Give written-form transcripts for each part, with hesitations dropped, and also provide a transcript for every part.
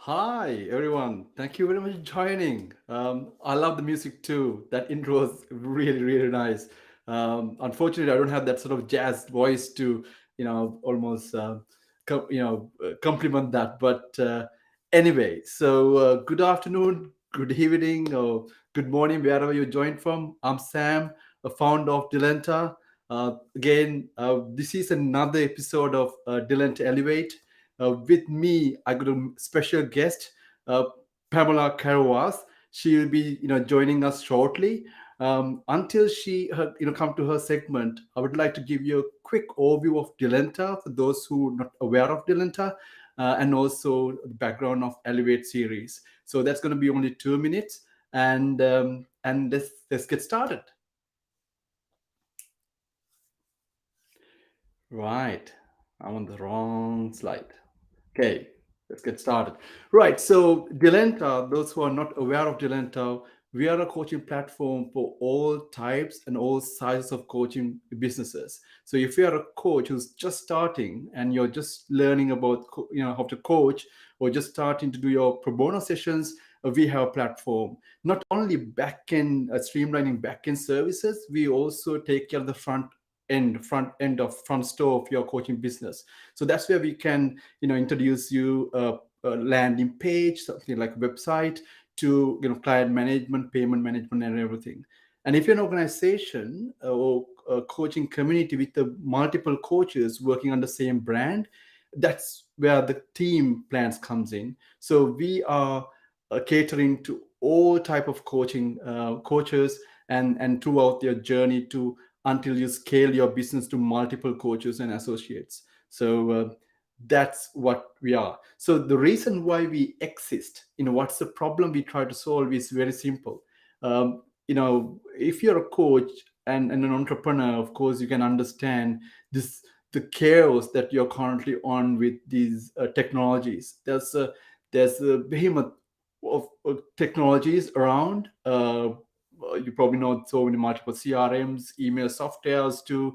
Hi, everyone. Thank you very much for joining. I love the music too. That intro was really, really nice. Unfortunately, I don't have that sort of jazz voice to, almost, compliment that. But anyway, so good afternoon, good evening, or good morning, wherever you joined from. I'm Sam, a founder of Delenta. Again, this is another episode of Delenta Elevate. With me, I got a special guest, uh, Pamela Caravas. She will be, joining us shortly. Until come to her segment, I would like to give you a quick overview of Delenta for those who are not aware of Delenta, and also the background of Elevate series. So that's going to be only 2 minutes, and let's get started. Right, I'm on the wrong slide. Okay, let's get started. Right, so Delenta, those who are not aware of Delenta, we are a coaching platform for all types and all sizes of coaching businesses. So if you are a coach who's just starting and you're just learning about how to coach, or just starting to do your pro bono sessions, we have a platform. Not only back-end streamlining back-end services, we also take care of the front end of front store of your coaching business. So that's where we can introduce you a landing page, something like a website, to client management, payment management, and everything. And if you're an organization or a coaching community with the multiple coaches working on the same brand, that's where the team plans comes in. So we are catering to all type of coaching coaches, and throughout their journey to until you scale your business to multiple coaches and associates. So that's what we are. So the reason why we exist, what's the problem we try to solve, is very simple. If you're a coach and an entrepreneur, of course you can understand this, the chaos that you're currently on with these technologies. There's a behemoth of technologies around. You probably know so many multiple CRMs, email softwares, to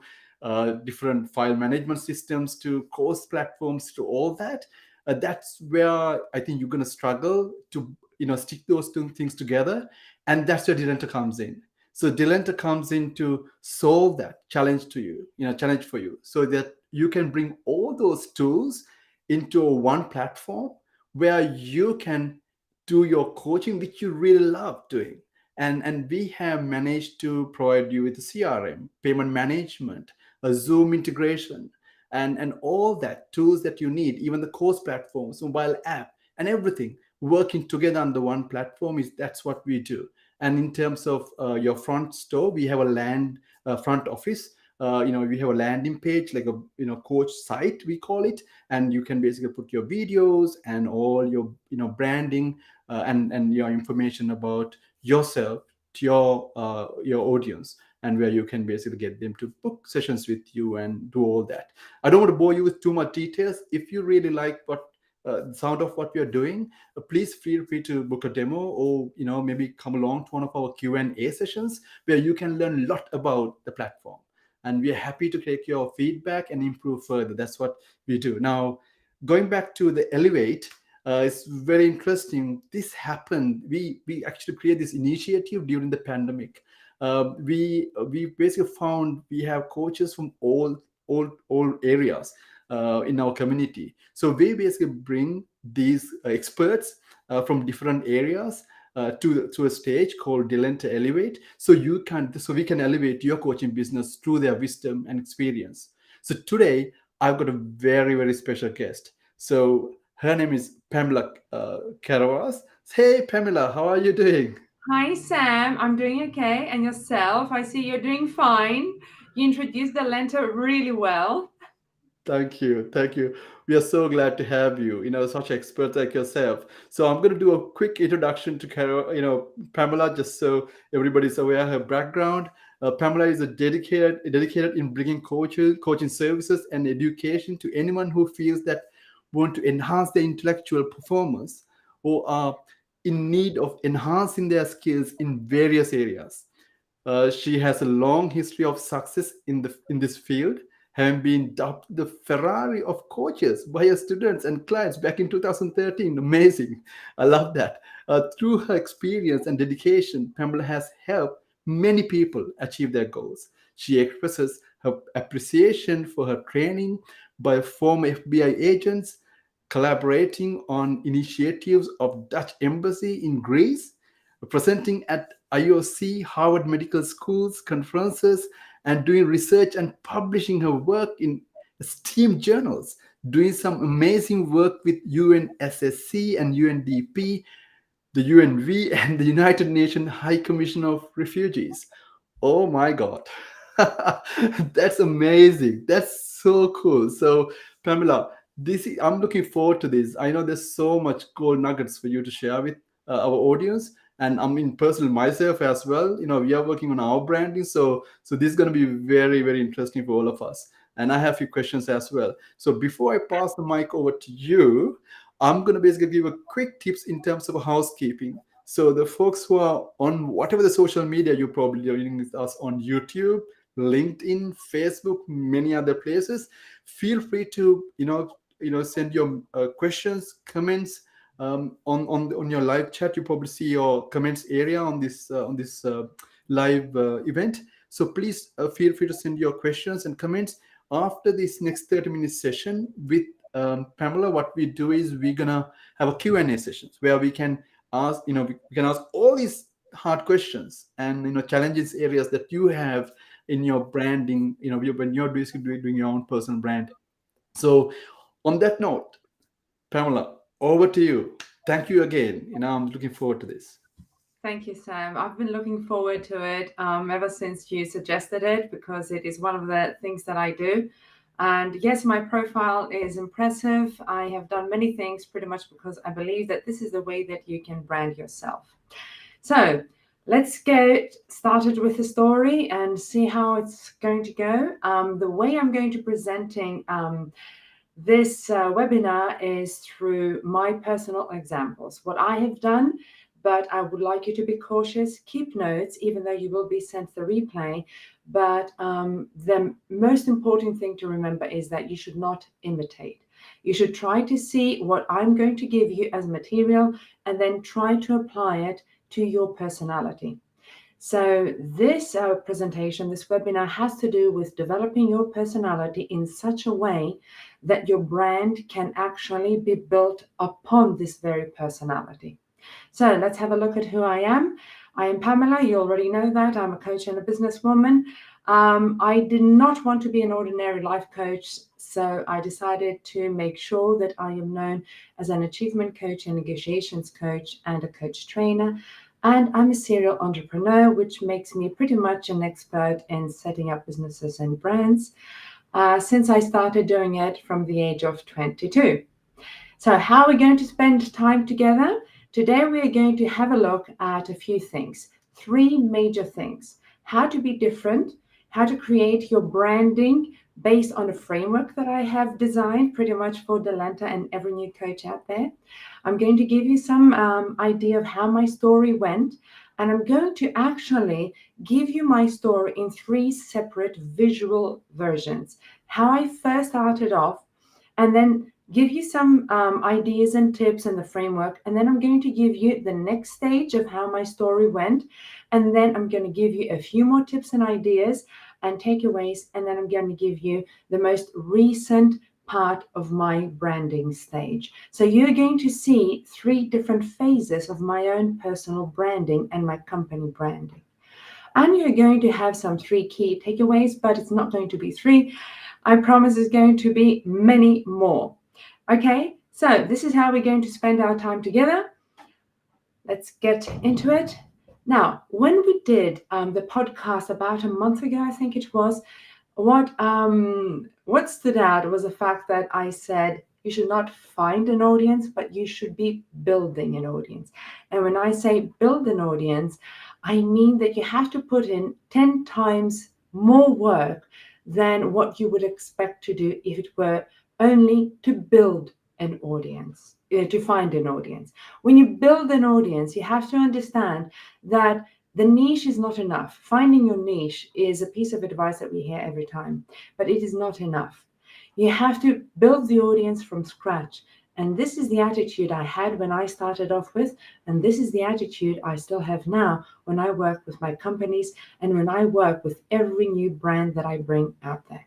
different file management systems, to course platforms, to all that. That's where I think you're going to struggle to stick those two things together, and that's where Delenta comes in. So Delenta comes in to solve that challenge for you, so that you can bring all those tools into one platform where you can do your coaching, which you really love doing. And we have managed to provide you with a CRM, payment management, a Zoom integration, and all that tools that you need, even the course platforms, mobile app, and everything working together under one platform. Is That's what we do. And in terms of your front store, we have a front office. We have a landing page, like a coach site, we call it, and you can basically put your videos and all your branding, and your information about yourself to your audience, and where you can basically get them to book sessions with you and do all that. I don't want to bore you with too much details. If you really like what the sound of what we are doing, please feel free to book a demo, or maybe come along to one of our Q&A sessions, where you can learn a lot about the platform, and we are happy to take your feedback and improve further. That's what we do. Now, going back to the Elevate, it's very interesting. This happened. We actually created this initiative during the pandemic. We basically found we have coaches from all areas in our community. So we basically bring these experts from different areas to a stage called Delenta Elevate. So we can elevate your coaching business through their wisdom and experience. So today I've got a very, very special guest. So her name is Pamela Caravas. Hey, Pamela, how are you doing? Hi, Sam. I'm doing okay. And yourself? I see you're doing fine. You introduced the lenta really well. Thank you. Thank you. We are so glad to have you, such experts like yourself. So I'm going to do a quick introduction to Pamela, just so everybody's aware of her background. Pamela is a dedicated in bringing coaching services and education to anyone who feels that want to enhance their intellectual performance, or are in need of enhancing their skills in various areas. She has a long history of success in this field, having been dubbed the Ferrari of Coaches by her students and clients back in 2013. Amazing. I love that. Through her experience and dedication, Pamela has helped many people achieve their goals. She expresses her appreciation for her training by former FBI agents, collaborating on initiatives of Dutch embassy in Greece, presenting at IOC, Harvard Medical School's conferences, and doing research and publishing her work in esteemed journals, doing some amazing work with UNSSC and UNDP, the UNV, and the United Nations High Commission of Refugees. Oh my God. That's amazing. That's so cool. So, Pamela, I'm looking forward to this. I know there's so much gold nuggets for you to share with our audience. And I'm in personal myself as well. We are working on our branding. So this is going to be very, very interesting for all of us. And I have a few questions as well. So before I pass the mic over to you, I'm going to basically give a quick tips in terms of housekeeping. So the folks who are on whatever the social media you probably are reading with us on YouTube, LinkedIn, Facebook, many other places, feel free to send your questions, comments on your live chat. You probably see your comments area on this live event. So please feel free to send your questions and comments after this next 30-minute session with Pamela. What we do is we're gonna have a Q&A sessions where we can ask, we can ask all these hard questions and challenges areas that you have in your branding, when you're basically doing your own personal brand. So on that note, Pamela, over to you. Thank you again. I'm looking forward to this. Thank you, Sam. I've been looking forward to it ever since you suggested it, because it is one of the things that I do. And yes, my profile is impressive. I have done many things pretty much because I believe that this is the way that you can brand yourself. So let's get started with the story and see how it's going to go. The way I'm going to presenting this webinar is through my personal examples, what I have done, but I would like you to be cautious. Keep notes, even though you will be sent the replay. But the most important thing to remember is that you should not imitate. You should try to see what I'm going to give you as material and then try to apply it to your personality. So this presentation, this webinar has to do with developing your personality in such a way that your brand can actually be built upon this very personality. So let's have a look at who I am. I am Pamela. You already know that. I'm a coach and a businesswoman. I did not want to be an ordinary life coach, so I decided to make sure that I am known as an achievement coach, a negotiations coach, and a coach trainer. And I'm a serial entrepreneur, which makes me pretty much an expert in setting up businesses and brands since I started doing it from the age of 22. So how are we going to spend time together? Today, we are going to have a look at a few things, 3 major things: how to be different, how to create your branding based on a framework that I have designed pretty much for Delenta and every new coach out there. I'm going to give you some idea of how my story went, and I'm going to actually give you my story in 3 separate visual versions. How I first started off, and then give you some ideas and tips and the framework. And then I'm going to give you the next stage of how my story went. And then I'm going to give you a few more tips and ideas and takeaways. And then I'm going to give you the most recent part of my branding stage. So you're going to see 3 different phases of my own personal branding and my company branding. And you're going to have some 3 key takeaways, but it's not going to be 3. I promise it's going to be many more. Okay, so this is how we're going to spend our time together. Let's get into it. Now, when we did the podcast about a month ago, I think it was, what stood out was the fact that I said you should not find an audience, but you should be building an audience. And when I say build an audience, I mean that you have to put in 10 times more work than what you would expect to do if it were only to build an audience, to find an audience. When you build an audience, you have to understand that The niche is not enough. Finding your niche is a piece of advice that we hear every time, but it is not enough. You have to build the audience from scratch. And this is the attitude I had when I started off with, and this is the attitude I still have now when I work with my companies and when I work with every new brand that I bring out there.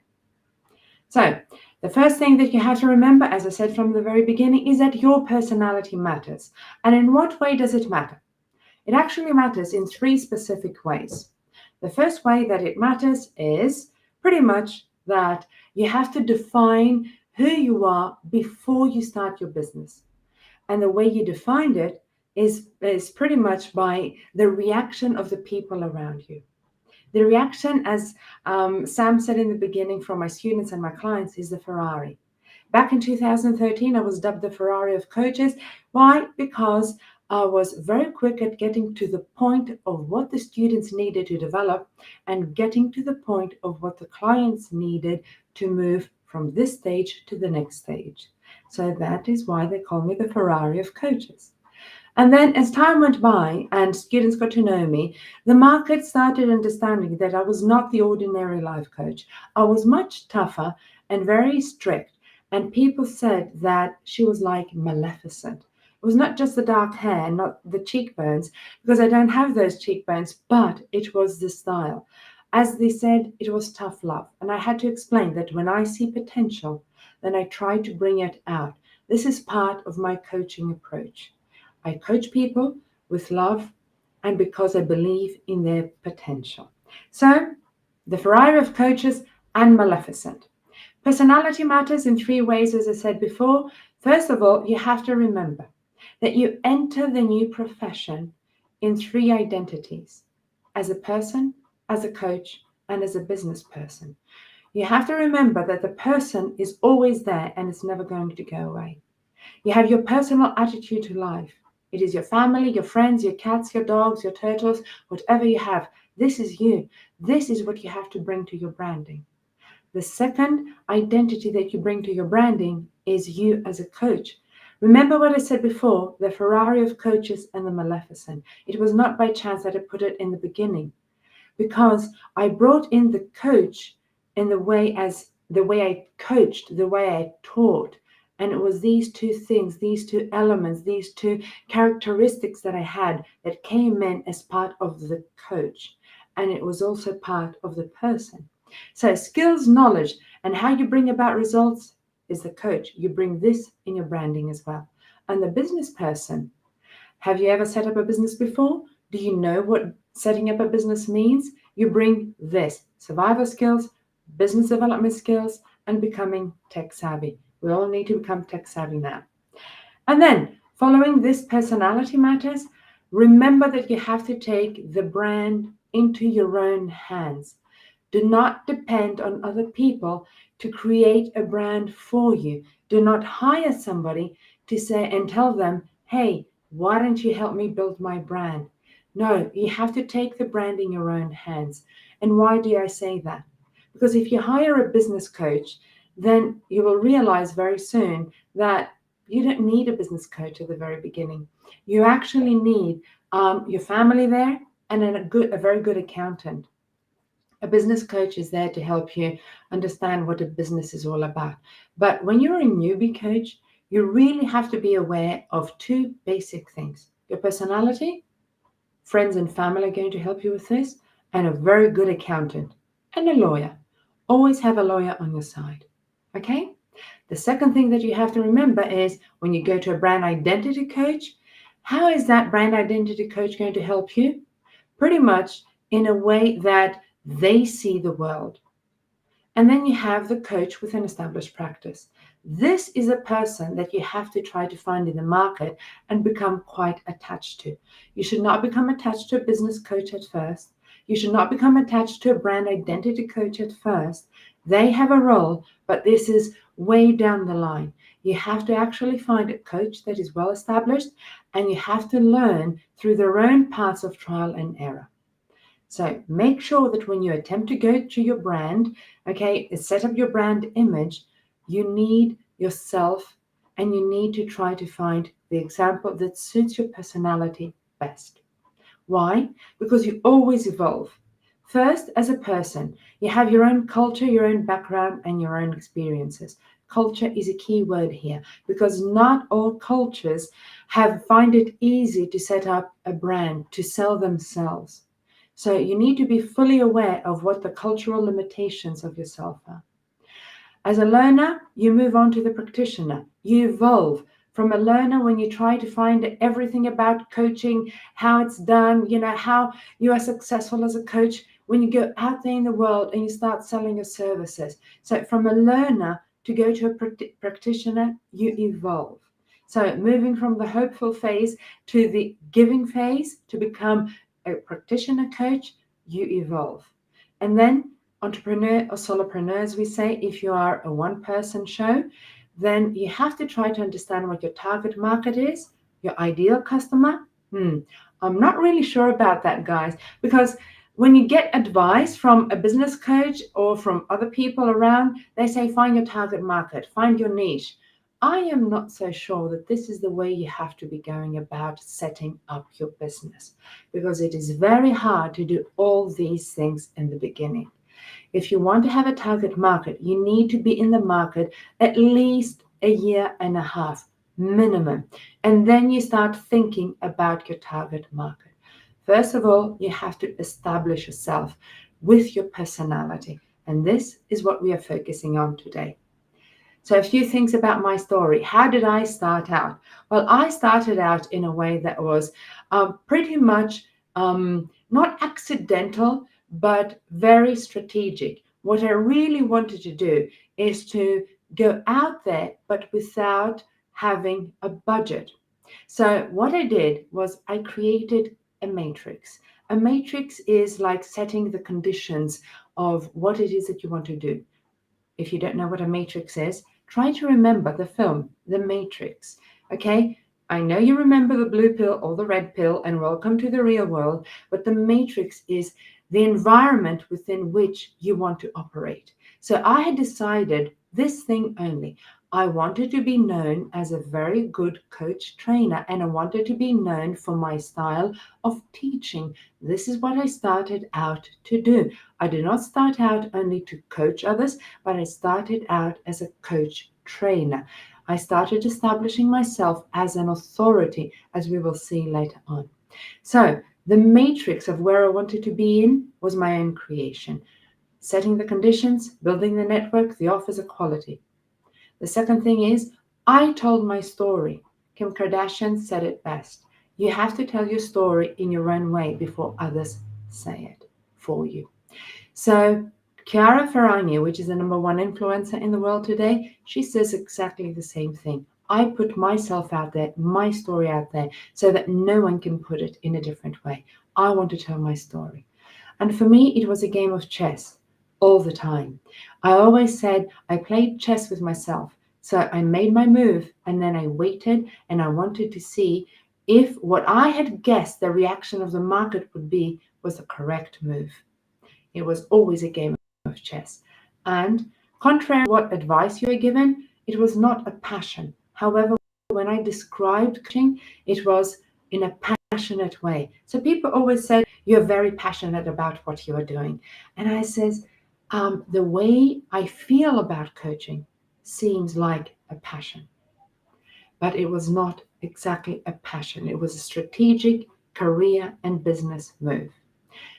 So, the first thing that you have to remember, as I said from the very beginning, is that your personality matters. And in what way does it matter? It actually matters in three specific ways. The first way that it matters is pretty much that you have to define who you are before you start your business. And the way you defined it is pretty much by the reaction of the people around you. The reaction, as Sam said in the beginning, from my students and my clients, is the Ferrari. Back in 2013, I was dubbed the Ferrari of Coaches. Why? Because I was very quick at getting to the point of what the students needed to develop and getting to the point of what the clients needed to move from this stage to the next stage. So that is why they call me the Ferrari of Coaches. And then as time went by and students got to know me, the market started understanding that I was not the ordinary life coach. I was much tougher and very strict. And people said that she was like Maleficent. It was not just the dark hair, not the cheekbones, because I don't have those cheekbones, but it was the style. As they said, it was tough love. And I had to explain that when I see potential, then I try to bring it out. This is part of my coaching approach. I coach people with love and because I believe in their potential. So, the Ferrari of Coaches and Maleficent. Personality matters in three ways, as I said before. First of all, you have to remember that you enter the new profession in three identities: as a person, as a coach, and as a business person. You have to remember that the person is always there and it's never going to go away. You have your personal attitude to life. It is your family, your friends, your cats, your dogs, your turtles, whatever you have. This is you. This is what you have to bring to your branding. The second identity that you bring to your branding is you as a coach. Remember what I said before, the Ferrari of Coaches and the Maleficent. It was not by chance that I put it in the beginning, because I brought in the coach in the way I coached, the way I taught. And it was these two things, these two elements, these two characteristics that I had that came in as part of the coach. And it was also part of the person. So skills, knowledge, and how you bring about results is the coach. You bring this in your branding as well. And the business person, have you ever set up a business before? Do you know what setting up a business means? You bring this: survival skills, business development skills, and becoming tech savvy. We all need to become tech savvy now. And then, following this personality matters, remember that you have to take the brand into your own hands. Do not depend on other people to create a brand for you. Do not hire somebody to say and tell them, hey, why don't you help me build my brand? No, you have to take the brand in your own hands. And why do I say that? Because if you hire a business coach, then you will realize very soon that you don't need a business coach at the very beginning. You actually need your family there and a very good accountant. A business coach is there to help you understand what a business is all about. But when you're a newbie coach, you really have to be aware of two basic things: your personality, friends and family are going to help you with this, and a very good accountant and a lawyer. Always have a lawyer on your side. Okay? The second thing that you have to remember is when you go to a brand identity coach, how is that brand identity coach going to help you? Pretty much in a way that they see the world. And then you have the coach with an established practice. This is a person that you have to try to find in the market and become quite attached to. You should not become attached to a business coach at first. You should not become attached to a brand identity coach at first. They have a role, but this is way down the line. You have to actually find a coach that is well established, and you have to learn through their own paths of trial and error. So make sure that when you attempt to go to your brand, okay, set up your brand image, you need yourself and you need to try to find the example that suits your personality best. Why? Because you always evolve. First, as a person, you have your own culture, your own background, and your own experiences. Culture is a key word here because not all cultures have find it easy to set up a brand to sell themselves. So you need to be fully aware of what the cultural limitations of yourself are. As a learner, you move on to the practitioner. You evolve from a learner when you try to find everything about coaching, how it's done, how you are successful as a coach when you go out there in the world and you start selling your services. So from a learner to go to a practitioner, you evolve. So moving from the hopeful phase to the giving phase to become a practitioner coach, you evolve. And then entrepreneur or solopreneur, as we say, if you are a one-person show, then you have to try to understand what your target market is, your ideal customer. I'm not really sure about that, guys, because when you get advice from a business coach or from other people around, they say find your target market, find your niche. I am not so sure that this is the way you have to be going about setting up your business, because it is very hard to do all these things in the beginning. If you want to have a target market, you need to be in the market at least a year and a half minimum. And then you start thinking about your target market. First of all, you have to establish yourself with your personality. And this is what we are focusing on today. So a few things about my story. How did I start out? Well, I started out in a way that was pretty much not accidental, but very strategic. What I really wanted to do is to go out there, but without having a budget. So what I did was I created a matrix. A matrix is like setting the conditions of what it is that you want to do. If you don't know what a matrix is, try to remember the film, The Matrix. Okay? I know you remember the blue pill or the red pill and welcome to the real world, but the matrix is the environment within which you want to operate. So I had decided this thing only. I wanted to be known as a very good coach trainer, and I wanted to be known for my style of teaching. This is what I started out to do. I did not start out only to coach others, but I started out as a coach trainer. I started establishing myself as an authority, as we will see later on. So, the matrix of where I wanted to be in was my own creation. Setting the conditions, building the network, the offers, the quality. The second thing is, I told my story. Kim Kardashian said it best. You have to tell your story in your own way before others say it for you. So Chiara Ferragni, which is the number one influencer in the world today, she says exactly the same thing. I put myself out there, my story out there, so that no one can put it in a different way. I want to tell my story. And for me, it was a game of chess all the time. I always said I played chess with myself. So I made my move and then I waited and I wanted to see if what I had guessed the reaction of the market would be was the correct move. It was always a game of chess. And contrary to what advice you were given, it was not a passion. However, when I described coaching, it was in a passionate way. So people always said, you're very passionate about what you are doing. And I says, the way I feel about coaching seems like a passion. But it was not exactly a passion. It was a strategic career and business move.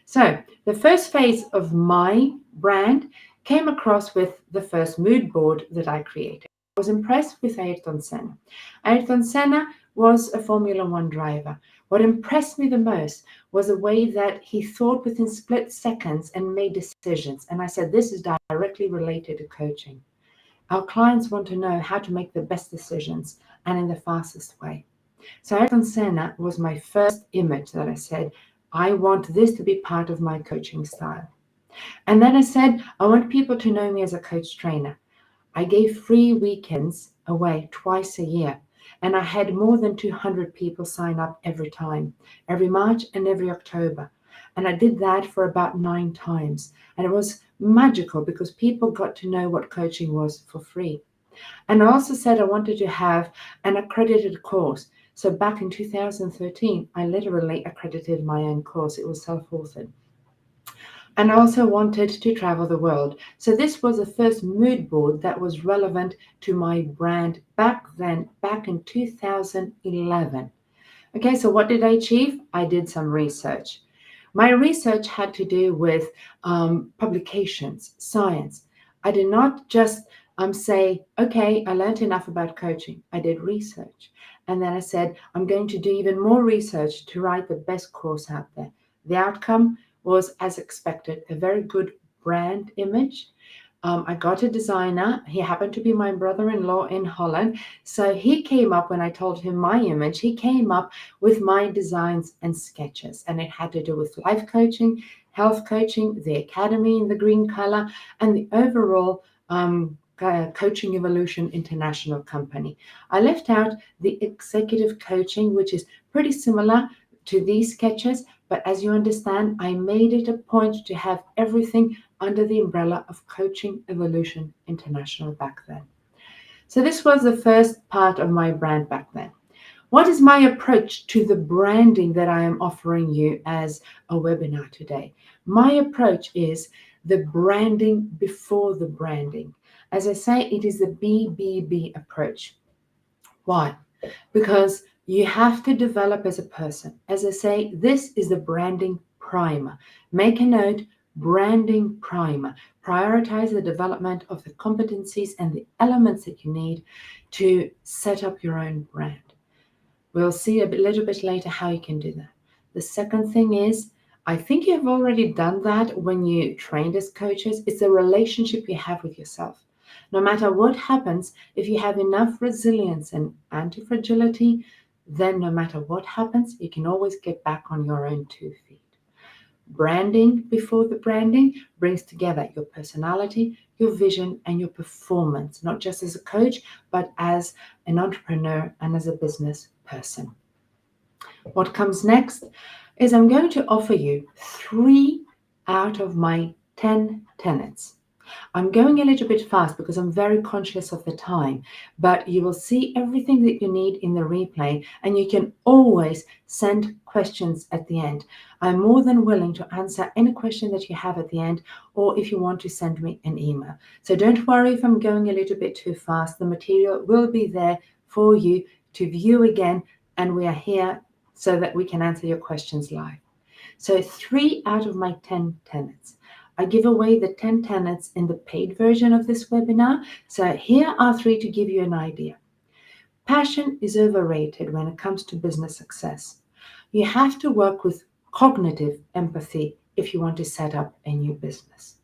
So the first phase of my brand came across with the first mood board that I created. I was impressed with Ayrton Senna. Ayrton Senna was a Formula One driver. What impressed me the most was the way that he thought within split seconds and made decisions. And I said, this is directly related to coaching. Our clients want to know how to make the best decisions and in the fastest way. So Ayrton Senna was my first image that I said, I want this to be part of my coaching style. And then I said, I want people to know me as a coach trainer. I gave free weekends away twice a year. And I had more than 200 people sign up every time, every March and every October. And I did that for about 9 times. And it was magical because people got to know what coaching was for free. And I also said I wanted to have an accredited course. So back in 2013, I literally accredited my own course. It was self-authored. And I also wanted to travel the world. So this was the first mood board that was relevant to my brand back then, back in 2011. Okay, so what did I achieve? I did some research. My research had to do with publications, science. I did not just say, okay, I learned enough about coaching. I did research. And then I said, I'm going to do even more research to write the best course out there. The outcome was, as expected, a very good brand image. I got a designer. He happened to be my brother-in-law in Holland. So he came up when I told him my image. He came up with my designs and sketches. And it had to do with life coaching, health coaching, the academy in the green color, and the overall Coaching Evolution International company. I left out the executive coaching, which is pretty similar to these sketches. But as you understand, I made it a point to have everything under the umbrella of Coaching Evolution International back then. So this was the first part of my brand back then. What is my approach to the branding that I am offering you as a webinar today? My approach is the branding before the branding. As I say, it is the BBB approach. Why? Because you have to develop as a person. As I say, this is the branding primer. Make a note, branding primer. Prioritize the development of the competencies and the elements that you need to set up your own brand. We'll see a little bit later how you can do that. The second thing is, I think you have already done that when you trained as coaches. It's the relationship you have with yourself. No matter what happens, if you have enough resilience and antifragility, then no matter what happens, you can always get back on your own 2 feet. Branding before the branding brings together your personality, your vision, and your performance, not just as a coach, but as an entrepreneur and as a business person. What comes next is I'm going to offer you 3 out of my 10 tenets. I'm going a little bit fast because I'm very conscious of the time, but you will see everything that you need in the replay, and you can always send questions at the end. I'm more than willing to answer any question that you have at the end, or if you want to send me an email. So don't worry if I'm going a little bit too fast. The material will be there for you to view again, and we are here so that we can answer your questions live. So 3 out of my 10 tenets. I give away the 10 tenets in the paid version of this webinar. So here are 3 to give you an idea. Passion is overrated when it comes to business success. You have to work with cognitive empathy if you want to set up a new business.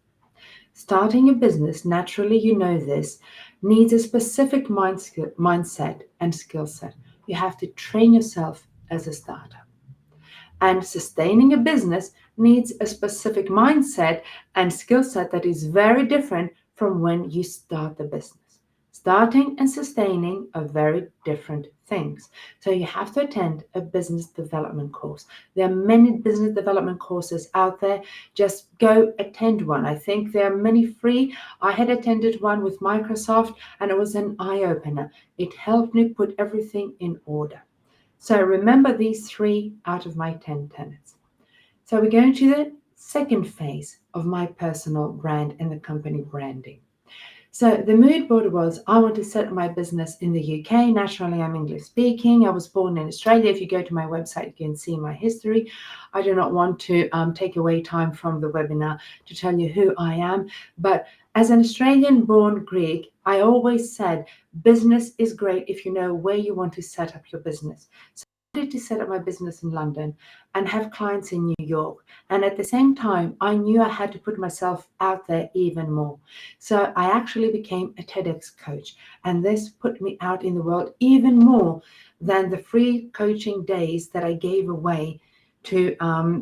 Starting a business, naturally, you know this, needs a specific mindset and skill set. You have to train yourself as a starter. And sustaining a business needs a specific mindset and skill set that is very different from when you start the business. Starting and sustaining are very different things. So you have to attend a business development course. There are many business development courses out there. Just go attend one. I think there are many free. I had attended one with Microsoft, and it was an eye-opener. It helped me put everything in order. So remember these 3 out of my 10 tenets. So we're going to the second phase of my personal brand and the company branding. So the mood board was, I want to set up my business in the UK. Naturally, I'm English speaking. I was born in Australia. If you go to my website, you can see my history. I do not want to take away time from the webinar to tell you who I am. But as an Australian-born Greek, I always said business is great if you know where you want to set up your business. So I wanted to set up my business in London and have clients in New York. And at the same time, I knew I had to put myself out there even more. So I actually became a TEDx coach. And this put me out in the world even more than the free coaching days that I gave away to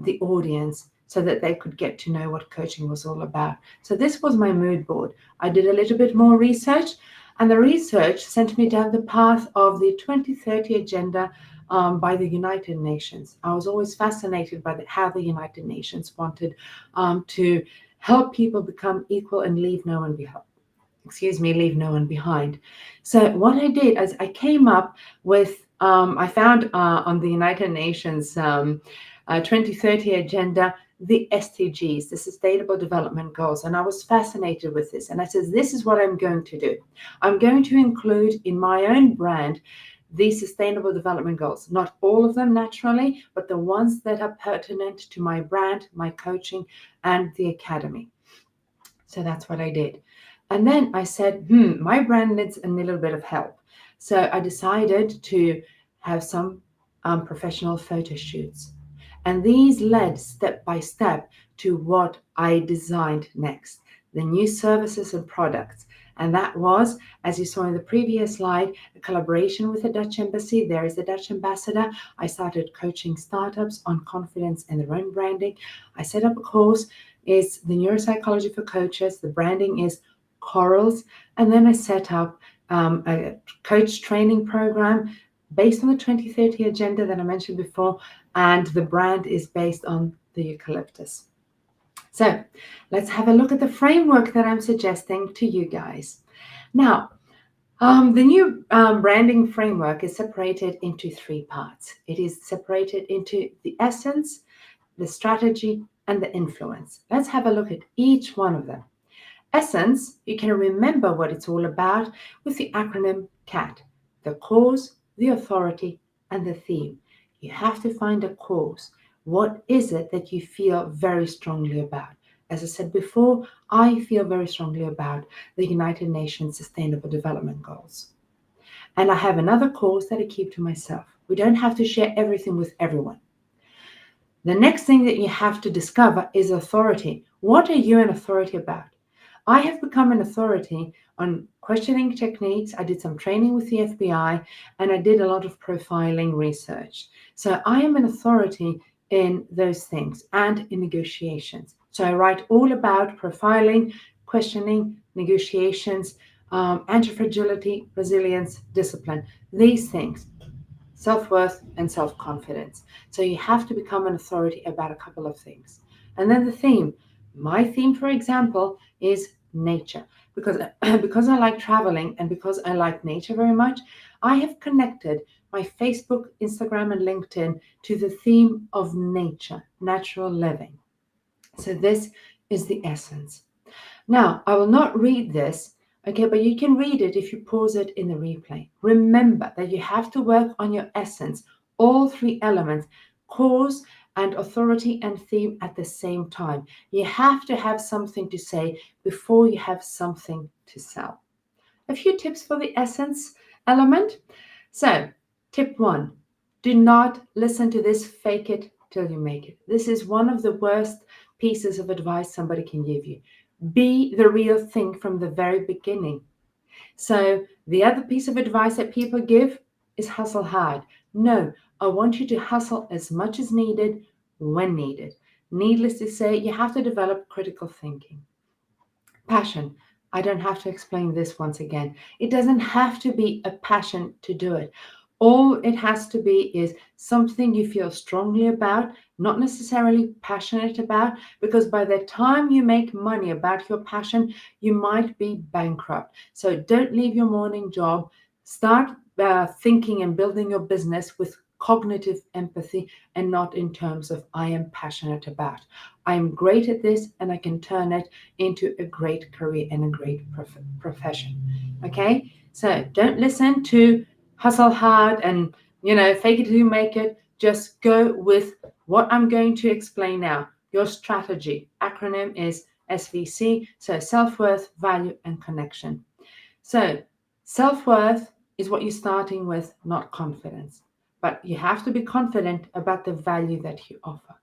the audience, so that they could get to know what coaching was all about. So this was my mood board. I did a little bit more research, and the research sent me down the path of the 2030 agenda by the United Nations. I was always fascinated by how the United Nations wanted to help people become equal and leave no one behind. So what I did is I came up with I found on the United Nations 2030 agenda the SDGs, the Sustainable Development Goals, and I was fascinated with this. And I said, this is what I'm going to do. I'm going to include in my own brand these Sustainable Development Goals, not all of them naturally, but the ones that are pertinent to my brand, my coaching, and the academy. So that's what I did. And then I said, my brand needs a little bit of help. So I decided to have some professional photo shoots. And these led step by step to what I designed next, the new services and products. And that was, as you saw in the previous slide, a collaboration with the Dutch Embassy. There is the Dutch ambassador. I started coaching startups on confidence and their own branding. I set up a course. It's the neuropsychology for coaches. The branding is corals. And then I set up a coach training program based on the 2030 agenda that I mentioned before, and the brand is based on the eucalyptus. So let's have a look at the framework that I'm suggesting to you guys. Now, the new branding framework is separated into three parts. It is separated into the essence, the strategy, and the influence. Let's have a look at each one of them. Essence, you can remember what it's all about with the acronym CAT, the cause, the authority, and the theme. You have to find a cause. What is it that you feel very strongly about? As I said before, I feel very strongly about the United Nations Sustainable Development Goals. And I have another cause that I keep to myself. We don't have to share everything with everyone. The next thing that you have to discover is authority. What are you an authority about? I have become an authority on questioning techniques. I did some training with the FBI and I did a lot of profiling research. So I am an authority in those things and in negotiations. So I write all about profiling, questioning, negotiations, antifragility, resilience, discipline, these things. Self-worth and self-confidence. So you have to become an authority about a couple of things. And then the theme. My theme, for example, is nature. Because, because I like traveling and because I like nature very much, I have connected my Facebook, Instagram, and LinkedIn to the theme of nature, natural living. So this is the essence. Now, I will not read this, okay, but you can read it if you pause it in the replay. Remember that you have to work on your essence, all three elements, cause and authority and theme at the same time. You have to have something to say before you have something to sell. A few tips for the essence element. So, tip one, do not listen to this fake it till you make it. This is one of the worst pieces of advice somebody can give you. Be the real thing from the very beginning. So the other piece of advice that people give is hustle hard. No, I want you to hustle as much as needed when needed. Needless to say, you have to develop critical thinking. Passion. I don't have to explain this once again. It doesn't have to be a passion to do it. All it has to be is something you feel strongly about, not necessarily passionate about, because by the time you make money about your passion, you might be bankrupt. So don't leave your morning job. Start thinking and building your business with cognitive empathy and not in terms of I am passionate about. I am great at this and I can turn it into a great career and a great profession. Okay, so don't listen to hustle hard and fake it till you make it. Just go with what I'm going to explain now. Your strategy acronym is SVC, so self-worth, value, and connection. So self-worth is what you're starting with, not confidence. But you have to be confident about the value that you offer.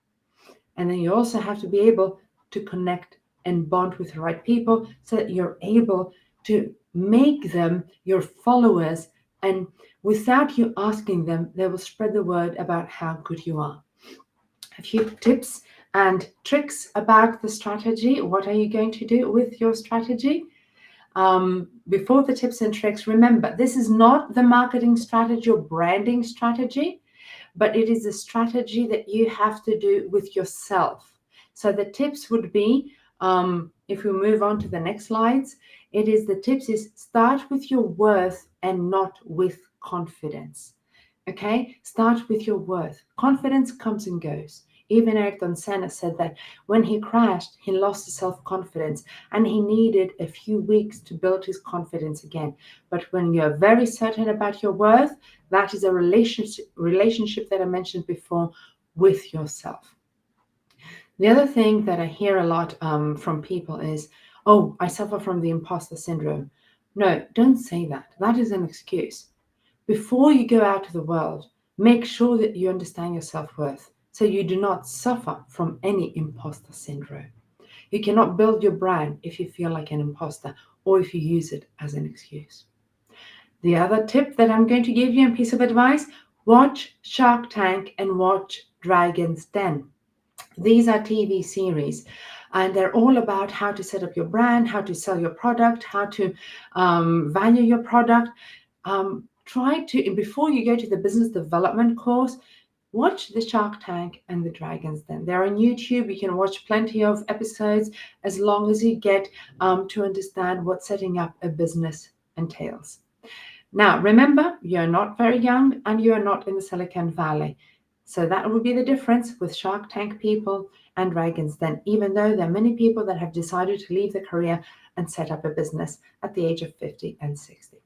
And then you also have to be able to connect and bond with the right people so that you're able to make them your followers. And without you asking them, they will spread the word about how good you are. A few tips and tricks about the strategy. What are you going to do with your strategy? Before the tips and tricks, remember, this is not the marketing strategy or branding strategy, but it is a strategy that you have to do with yourself. So the tips would be, if we move on to the next slides, the tips is start with your worth and not with confidence. Okay, start with your worth. Confidence comes and goes. Even Ayrton Senna said that when he crashed, he lost his self confidence and he needed a few weeks to build his confidence again. But when you're very certain about your worth, that is a relationship that I mentioned before with yourself. The other thing that I hear a lot from people is, oh, I suffer from the imposter syndrome. No, don't say that. That is an excuse. Before you go out to the world, make sure that you understand your self worth so you do not suffer from any imposter syndrome. You cannot build your brand if you feel like an imposter or if you use it as an excuse. The other tip that I'm going to give you, a piece of advice, watch Shark Tank and watch Dragon's Den. These are TV series, and they're all about how to set up your brand, how to sell your product, how to value your product. Try to, before you go to the business development course, watch the Shark Tank and the Dragons Den. They're on YouTube. You can watch plenty of episodes as long as you get to understand what setting up a business entails. Now, remember, you're not very young and you're not in the Silicon Valley. So that would be the difference with Shark Tank people and Dragons Den, even though there are many people that have decided to leave their career and set up a business at the age of 50 and 60.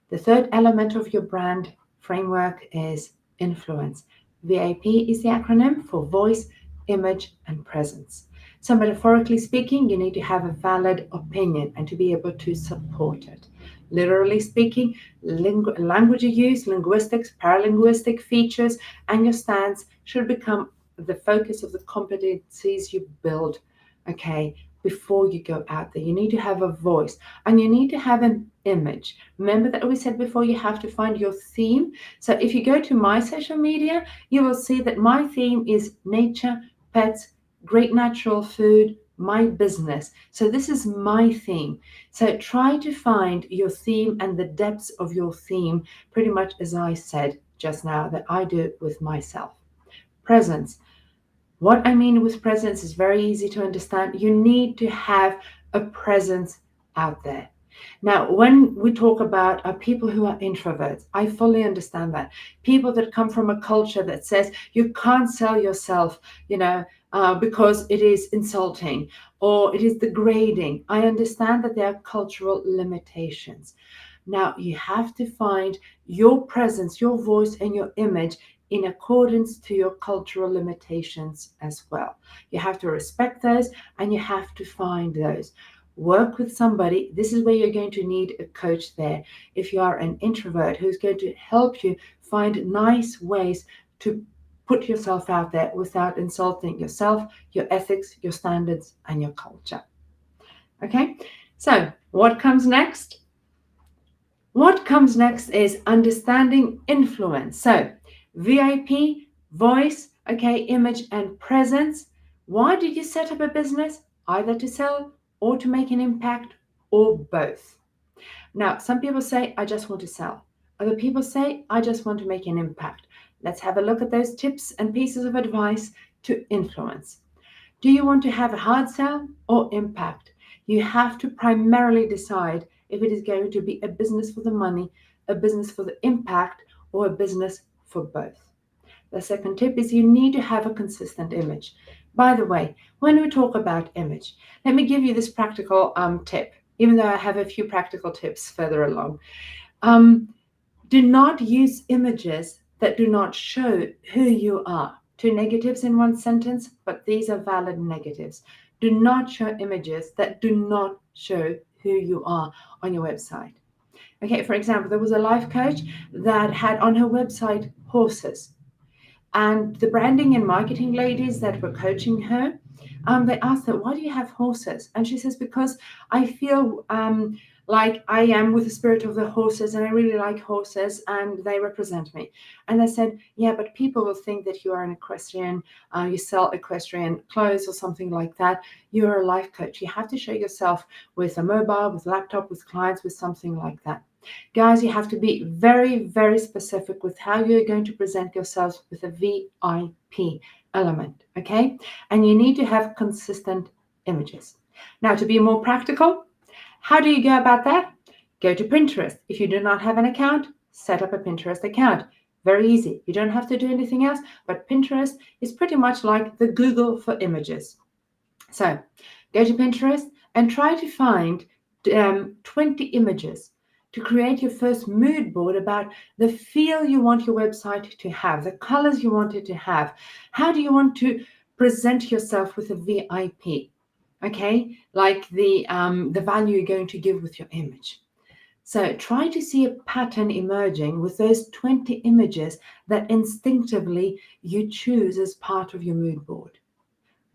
The third element of your brand framework is influence. VIP is the acronym for voice, image, and presence. So, metaphorically speaking, you need to have a valid opinion and to be able to support it. Literally speaking, language you use, linguistics, paralinguistic features, and your stance should become the focus of the competencies you build, okay, before you go out there. You need to have a voice and you need to have an image. Remember that we said before you have to find your theme. So if you go to my social media, you will see that my theme is nature, pets, great natural food, my business. So this is my theme. So try to find your theme and the depths of your theme, pretty much as I said just now that I do with myself. Presence. What I mean with presence is very easy to understand. You need to have a presence out there. Now, when we talk about people who are introverts, I fully understand that. People that come from a culture that says you can't sell yourself, because it is insulting or it is degrading. I understand that there are cultural limitations. Now, you have to find your presence, your voice, and your image in accordance to your cultural limitations as well. You have to respect those and you have to find those. Work with somebody. This is where you're going to need a coach there. If you are an introvert who's going to help you find nice ways to put yourself out there without insulting yourself, your ethics, your standards, and your culture. Okay, so what comes next? What comes next is understanding influence. So, VIP, voice, okay, image, and presence. Why did you set up a business? Either to sell or to make an impact or both. Now, some people say, I just want to sell. Other people say, I just want to make an impact. Let's have a look at those tips and pieces of advice to influence. Do you want to have a hard sell or impact? You have to primarily decide if it is going to be a business for the money, a business for the impact, or a business for both. The second tip is you need to have a consistent image. By the way, when we talk about image, let me give you this practical tip, even though I have a few practical tips further along. Do not use images that do not show who you are. Two negatives in one sentence, but these are valid negatives. Do not show images that do not show who you are on your website. Okay, for example, there was a life coach that had on her website horses. And the branding and marketing ladies that were coaching her, they asked her, why do you have horses? And she says, because I feel like I am with the spirit of the horses and I really like horses and they represent me. And they said, yeah, but people will think that you are an equestrian, you sell equestrian clothes or something like that. You're a life coach. You have to show yourself with a mobile, with laptop, with clients, with something like that. Guys, you have to be very, very specific with how you're going to present yourselves with a VIP element, okay? And you need to have consistent images. Now, to be more practical, how do you go about that? Go to Pinterest. If you do not have an account, set up a Pinterest account. Very easy. You don't have to do anything else, but Pinterest is pretty much like the Google for images. So go to Pinterest and try to find 20 images to create your first mood board about the feel you want your website to have, the colors you want it to have. How do you want to present yourself with a VIP? Okay, like the value you're going to give with your image. So try to see a pattern emerging with those 20 images that instinctively you choose as part of your mood board.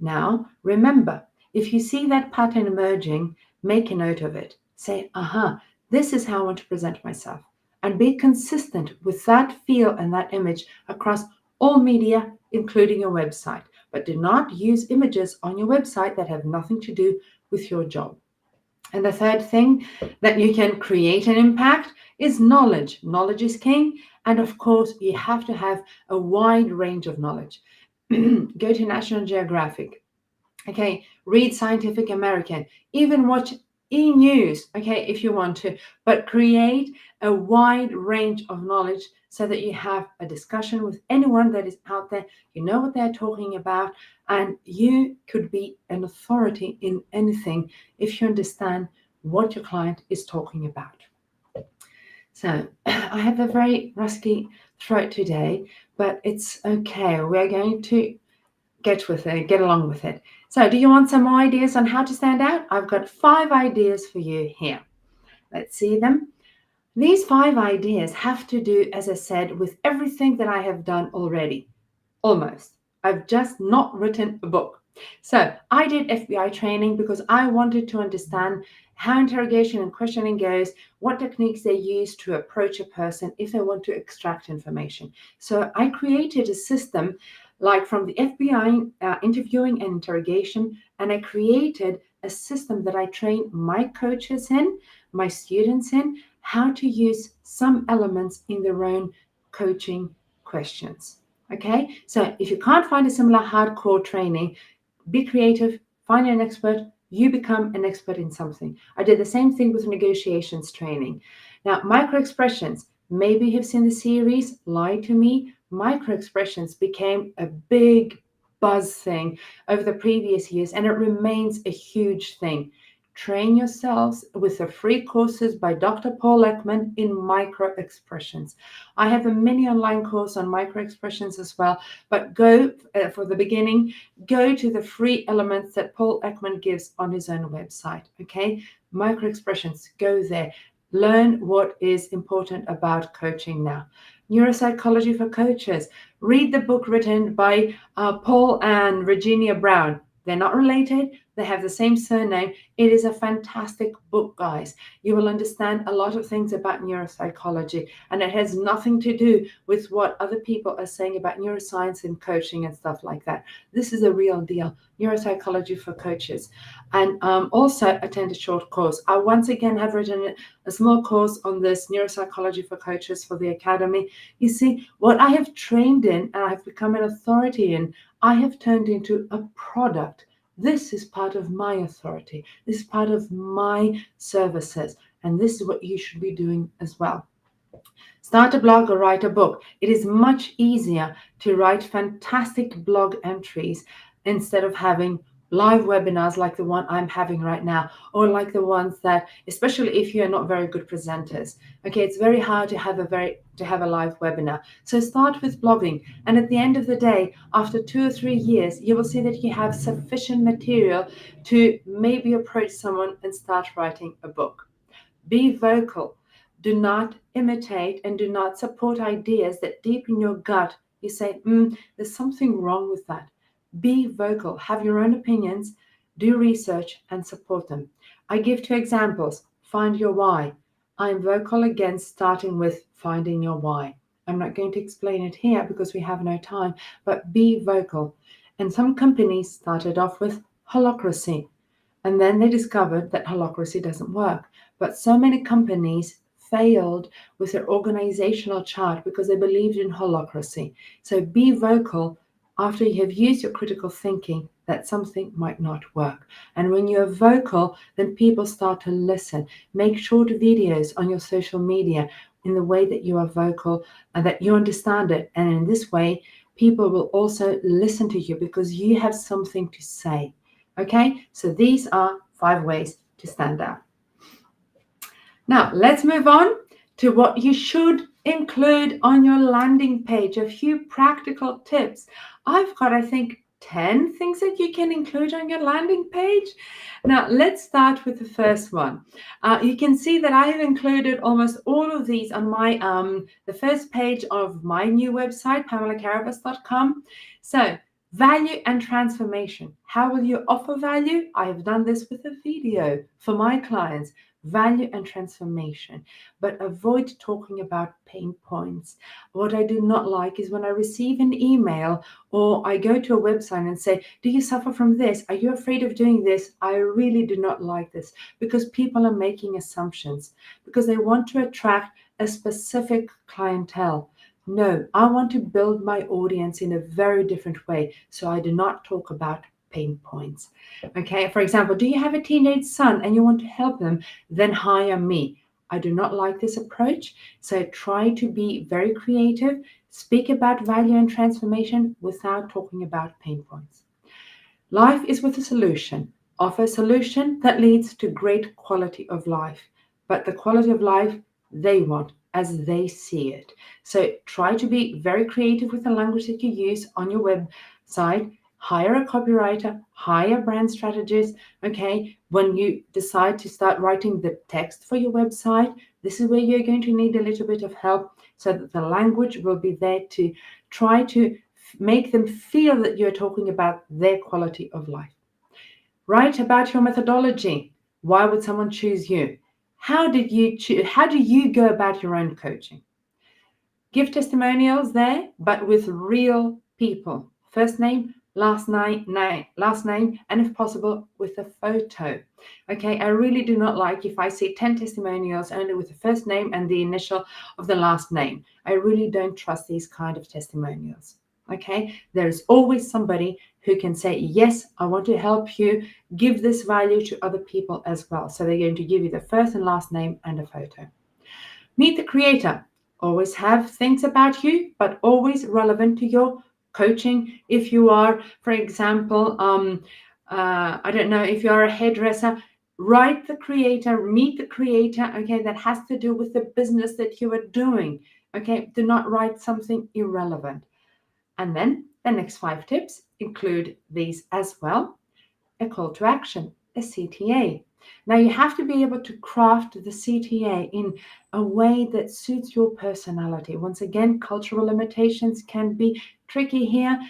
Now, remember, if you see that pattern emerging, make a note of it. Say, this is how I want to present myself. And be consistent with that feel and that image across all media, including your website. But do not use images on your website that have nothing to do with your job. And the third thing that you can create an impact is knowledge. Knowledge is king. And of course, you have to have a wide range of knowledge. Go to National Geographic. Okay, read Scientific American, even watch e-news, okay, if you want to, but create a wide range of knowledge so that you have a discussion with anyone that is out there, you know what they're talking about, and you could be an authority in anything if you understand what your client is talking about. So I have a very rusty throat today, but it's okay. We're going to get along with it. So do you want some more ideas on how to stand out? I've got 5 ideas for you here. Let's see them. These 5 ideas have to do, as I said, with everything that I have done already. Almost. I've just not written a book. So I did FBI training because I wanted to understand how interrogation and questioning goes, what techniques they use to approach a person if they want to extract information. So I created a system like from the FBI interviewing and interrogation, and I created a system that I train my coaches in, my students in, how to use some elements in their own coaching questions. Okay, so if you can't find a similar hardcore training, be creative, find an expert, you become an expert in something. I did the same thing with negotiations training. Now, micro expressions, maybe you've seen the series Lie to Me. Micro expressions became a big buzz thing over the previous years, and it remains a huge thing. Train yourselves with the free courses by Dr. Paul Ekman in micro expressions. I have a mini online course on micro expressions as well, but go for the beginning, go to the free elements that Paul Ekman gives on his own website. Okay, micro expressions, go there. Learn what is important about coaching now. Neuropsychology for Coaches. Read the book written by Paul and Virginia Brown. They're not related. They have the same surname. It is a fantastic book, guys. You will understand a lot of things about neuropsychology, and it has nothing to do with what other people are saying about neuroscience and coaching and stuff like that. This is a real deal. Neuropsychology for Coaches. And also attend a short course. I once again have written a small course on this neuropsychology for coaches for the Academy. You see, what I have trained in and I have become an authority in, I have turned into a product. This is part of my authority. This is part of my services. And this is what you should be doing as well. Start a blog or write a book. It is much easier to write fantastic blog entries instead of having live webinars like the one I'm having right now, or like the ones that, especially if you're not very good presenters. Okay, it's very hard to have a live webinar. So start with blogging, and at the end of the day, after 2 or 3 years, you will see that you have sufficient material to maybe approach someone and start writing a book. Be vocal. Do not imitate and do not support ideas that deep in your gut you say, there's something wrong with that. Be vocal, have your own opinions, do research and support them. I give 2 examples. Find your why. I'm vocal against starting with finding your why. I'm not going to explain it here because we have no time, but be vocal. And some companies started off with holacracy, and then they discovered that holacracy doesn't work. But so many companies failed with their organizational chart because they believed in holacracy. So be vocal after you have used your critical thinking that something might not work. And when you're vocal, then people start to listen. Make short videos on your social media in the way that you are vocal and that you understand it. And in this way, people will also listen to you because you have something to say. Okay, so these are 5 ways to stand out. Now, let's move on to what you should include on your landing page. A few practical tips. I've got, I think, 10 things that you can include on your landing page. Now, let's start with the first one. You can see that I have included almost all of these on my the first page of my new website, pamelacaravas.com. So, value and transformation. How will you offer value? I have done this with a video for my clients. Value and transformation, but avoid talking about pain points. What I do not like is when I receive an email or I go to a website and say, do you suffer from this? Are you afraid of doing this? I really do not like this because people are making assumptions because they want to attract a specific clientele. No, I want to build my audience in a very different way. So I do not talk about pain points. Okay, for example, do you have a teenage son and you want to help them? Then hire me. I do not like this approach. So try to be very creative, speak about value and transformation without talking about pain points. Life is with a solution. Offer a solution that leads to great quality of life, but the quality of life they want as they see it. So try to be very creative with the language that you use on your website. Hire a copywriter, hire brand strategists. Okay, when you decide to start writing the text for your website, this is where you're going to need a little bit of help so that the language will be there to try to make them feel that you're talking about their quality of life. Write about your methodology. Why would someone choose you? How do you go about your own coaching? Give testimonials there, but with real people. First name, last name, and if possible, with a photo. Okay, I really do not like if I see 10 testimonials only with the first name and the initial of the last name. I really don't trust these kind of testimonials. Okay, there is always somebody who can say, yes, I want to help you give this value to other people as well. So they're going to give you the first and last name and a photo. Meet the creator. Always have things about you, but always relevant to your coaching. If you are, for example, I don't know, if you are a hairdresser, write the creator, meet the creator, okay, that has to do with the business that you are doing. Okay, do not write something irrelevant. And then the next 5 tips include these as well. A call to action, a CTA. Now you have to be able to craft the CTA in a way that suits your personality. Once again, cultural limitations can be tricky here.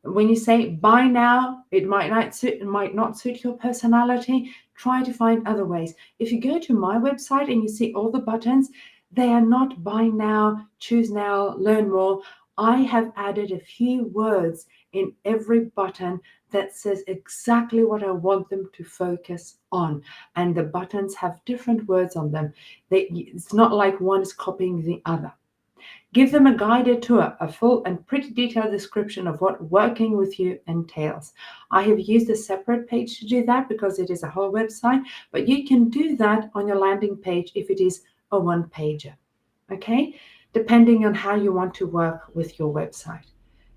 When you say buy now, it might not suit your personality. Try to find other ways. If you go to my website and you see all the buttons, they are not buy now, choose now, learn more. I have added a few words in every button that says exactly what I want them to focus on. And the buttons have different words on them. It's not like one is copying the other. Give them a guided tour, a full and pretty detailed description of what working with you entails. I have used a separate page to do that because it is a whole website, but you can do that on your landing page if it is a one-pager, okay? Depending on how you want to work with your website.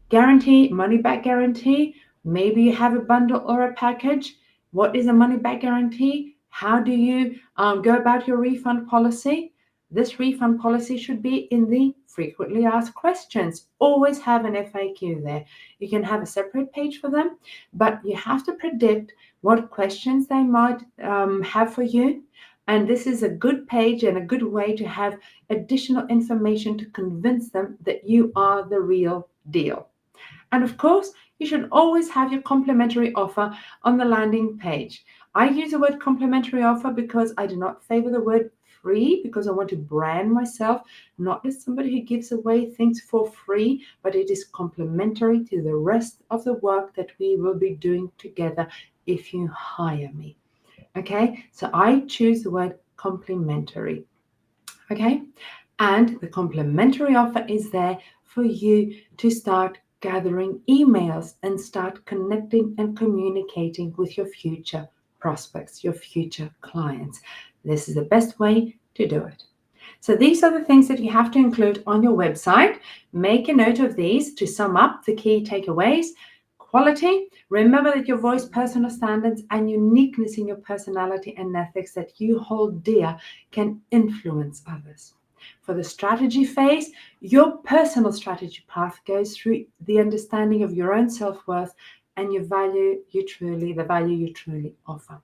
Guarantee, money back guarantee. Maybe you have a bundle or a package. What is a money back guarantee? How do you go about your refund policy? This refund policy should be in the frequently asked questions. Always have an FAQ there. You can have a separate page for them, but you have to predict what questions they might have for you. And this is a good page and a good way to have additional information to convince them that you are the real deal. And of course, you should always have your complimentary offer on the landing page. I use the word complimentary offer because I do not favor the word free, because I want to brand myself not as somebody who gives away things for free, but it is complementary to the rest of the work that we will be doing together if you hire me. Okay, so I choose the word complimentary. Okay, and the complimentary offer is there for you to start gathering emails and start connecting and communicating with your future prospects, your future clients. This is the best way to do it. So these are the things that you have to include on your website. Make a note of these to sum up the key takeaways. Quality. Remember that your voice, personal standards, and uniqueness in your personality and ethics that you hold dear can influence others. For the strategy phase, your personal strategy path goes through the understanding of your own self-worth and the value you truly offer.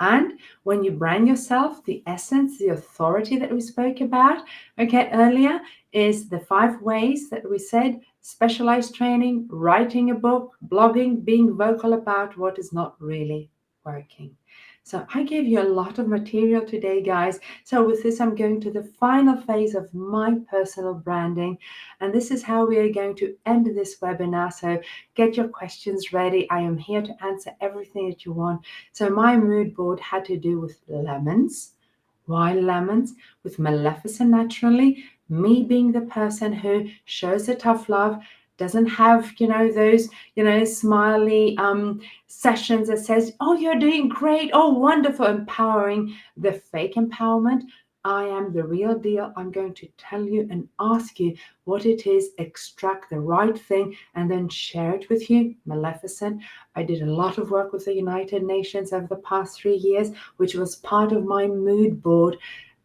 And when you brand yourself, the essence, the authority that we spoke about, earlier, is the 5 ways that we said: specialized training, writing a book, blogging, being vocal about what is not really working. So I gave you a lot of material today, guys. So with this, I'm going to the final phase of my personal branding. And this is how we are going to end this webinar. So get your questions ready. I am here to answer everything that you want. So my mood board had to do with lemons. Why lemons? With Maleficent naturally, me being the person who shows the tough love, doesn't have, those, smiley sessions that says, oh, you're doing great, oh, wonderful, empowering, the fake empowerment. I am the real deal. I'm going to tell you and ask you what it is, extract the right thing, and then share it with you. Maleficent. I did a lot of work with the United Nations over the past 3 years, which was part of my mood board.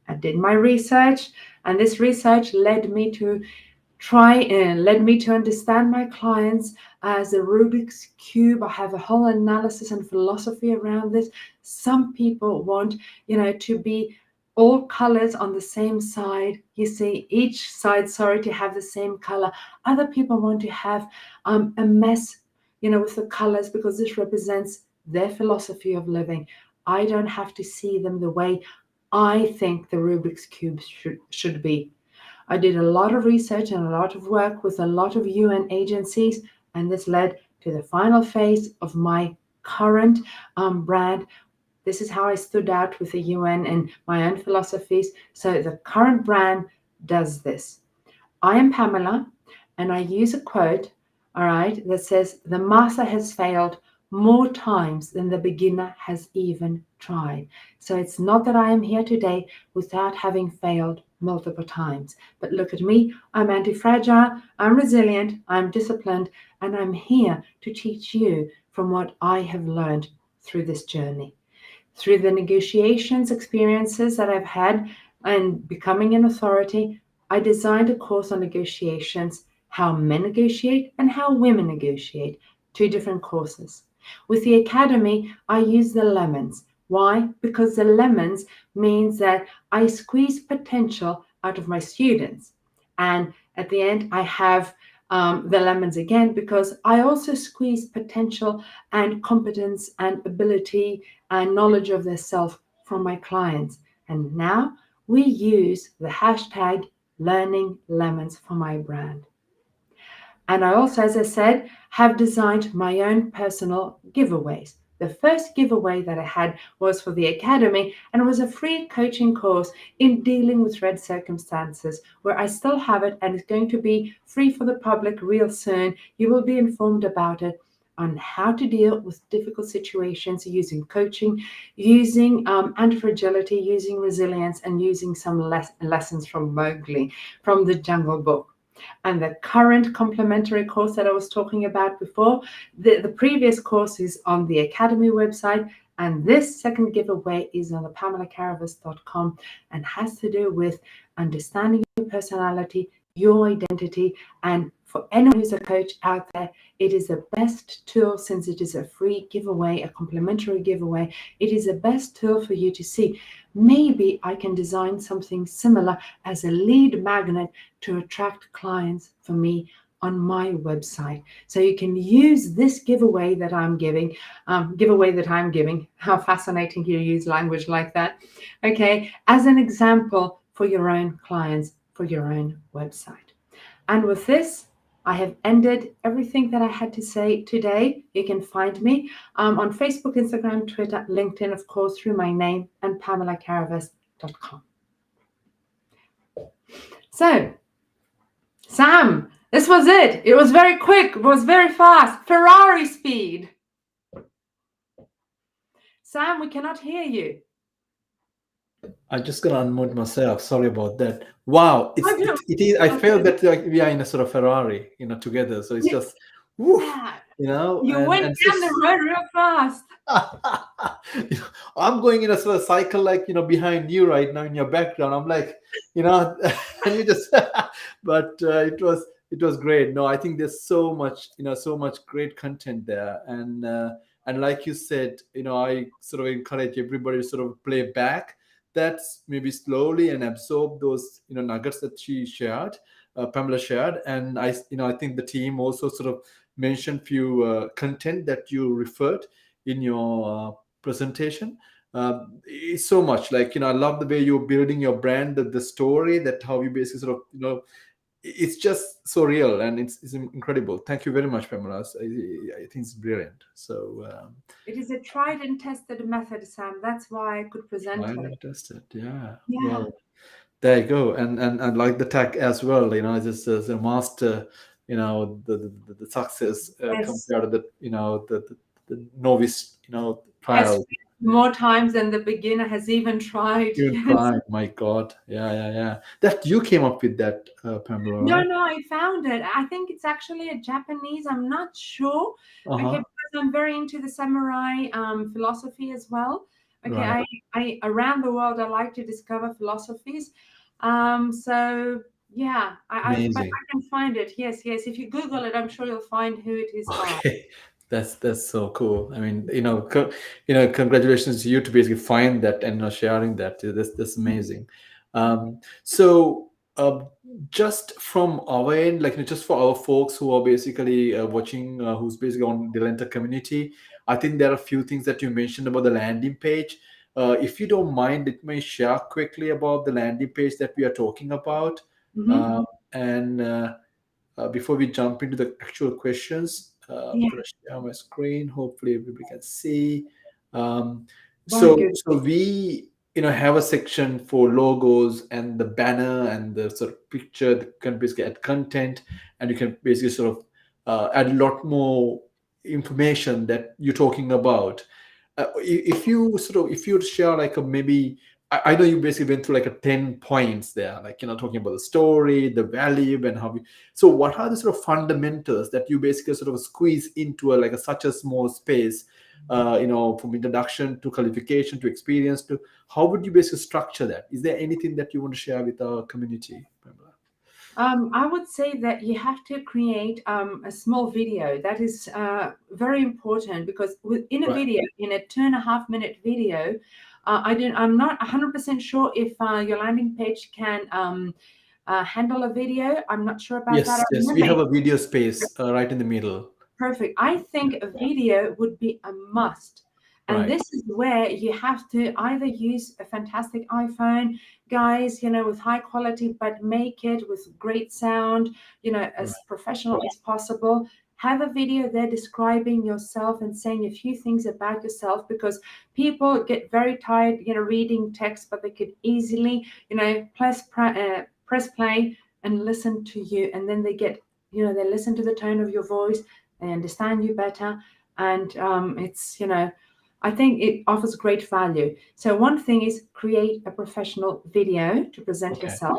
I did my research, and this research led me to understand my clients as a Rubik's Cube. I have a whole analysis and philosophy around this. Some people want, to be all colors on the same side. You see, each side, to have the same color. Other people want to have a mess, with the colors, because this represents their philosophy of living. I don't have to see them the way I think the Rubik's Cube should be. I did a lot of research and a lot of work with a lot of UN agencies, and this led to the final phase of my current brand. This is how I stood out with the UN and my own philosophies. So the current brand does this. I am Pamela, and I use a quote, all right, that says, the master has failed more times than the beginner has even tried. So it's not that I am here today without having failed multiple times. But look at me, I'm anti-fragile, I'm resilient, I'm disciplined, and I'm here to teach you from what I have learned through this journey. Through the negotiations experiences that I've had and becoming an authority, I designed a course on negotiations, how men negotiate and how women negotiate, 2 different courses. With the academy, I use the lemons. Why? Because the lemons means that I squeeze potential out of my students. And at the end, I have the lemons again, because I also squeeze potential and competence and ability and knowledge of their self from my clients. And now we use the hashtag learning lemons for my brand. And I also, as I said, have designed my own personal giveaways. The first giveaway that I had was for the academy, and it was a free coaching course in dealing with red circumstances, where I still have it, and it's going to be free for the public real soon. You will be informed about it, on how to deal with difficult situations using coaching, using antifragility, using resilience, and using some lessons from Mowgli, from the Jungle Book. And the current complementary course that I was talking about before, the previous course is on the Academy website, and this second giveaway is on the PamelaCaravas.com and has to do with understanding your personality, your identity. And for anyone who's a coach out there, it is the best tool, since it is a free giveaway, a complimentary giveaway. It is the best tool for you to see, maybe I can design something similar as a lead magnet to attract clients for me on my website. So you can use this giveaway that I'm giving. How fascinating you use language like that. Okay, as an example for your own clients, for your own website. And with this, I have ended everything that I had to say today. You can find me on Facebook, Instagram, Twitter, LinkedIn, of course, through my name, and PamelaCaravas.com. So, Sam, this was it. It was very quick. It was very fast. Ferrari speed. Sam, we cannot hear you. I'm just gonna unmute myself. Sorry about that. Wow, I do. it is. I felt Okay. that like we are in a sort of Ferrari, together. So it's just, woof, Yeah, and you went so down the road real fast. I'm going in a sort of cycle like behind you right now in your background. I'm like, and you just, but it was great. No, I think there's so much great content there, and like you said, I sort of encourage everybody to sort of play back. That's maybe slowly and absorb those nuggets that Pamela shared, and I think the team also sort of mentioned few content that you referred in your presentation. It's so much like I love the way you're building your brand, the story, that how you basically sort of it's just so real, and it's incredible. Thank you very much, Pamela. I think it's brilliant. So It is a tried and tested method, Sam. That's why I could present tried it. and tested. Yeah. Yeah. Well, there you go. And like the tech as well. Just as a master. The success Yes. compared to the novice. Has Trial. failed more times than the beginner has even tried. Even Yes. trying. My God. Yeah, yeah, yeah. That you came up with that, Pamela, No, right? no, I found it. I think it's actually a Japanese. I'm not sure. Uh Okay, huh. because I'm very into the samurai philosophy as well. Okay, Right. I around the world I like to discover philosophies. So yeah, but Amazing. I can find it. Yes, yes. If you Google it, I'm sure you'll find who it is by. Okay, that's so cool. I mean, congratulations to you to basically find that and sharing that. That's amazing. So, just from our end, like just for our folks who are basically watching, who's basically on the Delenta community, I think there are a few things that you mentioned about the landing page. If you don't mind, let me share quickly about the landing page that we are talking about. Hmm. Uh, and Before we jump into the actual questions, I'm Yeah, going to share my screen. Hopefully, everybody can see. Um, very so, good. so we, have a section for logos and the banner and the sort of picture that can basically add content, and you can basically sort of add a lot more information that you're talking about. If you share like a maybe I know you basically went through like a 10 points there, like talking about the story, the value, and how so what are the sort of fundamentals that you basically sort of squeeze into such a small space, from introduction to qualification to experience to how would you basically structure that? Is there anything that you want to share with our community, Pamela? I would say that you have to create a small video. That is very important because within a Right. video, in a 2.5 minute video, I'm not 100% sure if your landing page can handle a video. I'm not sure about that. I Yes, yes. We remember have a video space right in the middle. perfect. I Yeah. think a video would be a must. And Right. this is where you have to either use a fantastic iPhone, guys, with high quality, but make it with great sound, as Right. professional as possible. Have a video there describing yourself and saying a few things about yourself because people get very tired, reading text, but they could easily, press play and listen to you. And then they get, they listen to the tone of your voice, they understand you better, and I think it offers great value. So one thing is create a professional video to present Okay. yourself,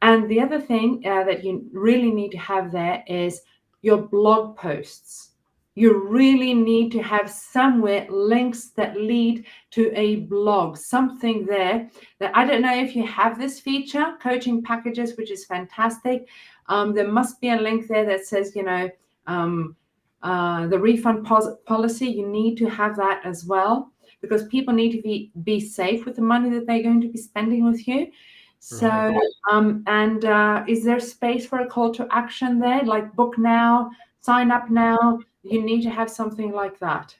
and the other thing that you really need to have there is your blog posts. You really need to have somewhere links that lead to a blog, something there that I don't know if you have this feature, coaching packages, which is fantastic. There must be a link there that says, um, the refund policy. You need to have that as well because people need to be safe with the money that they're going to be spending with you. Right. So, and is there space for a call to action there, like book now, sign up now? You need to have something like that.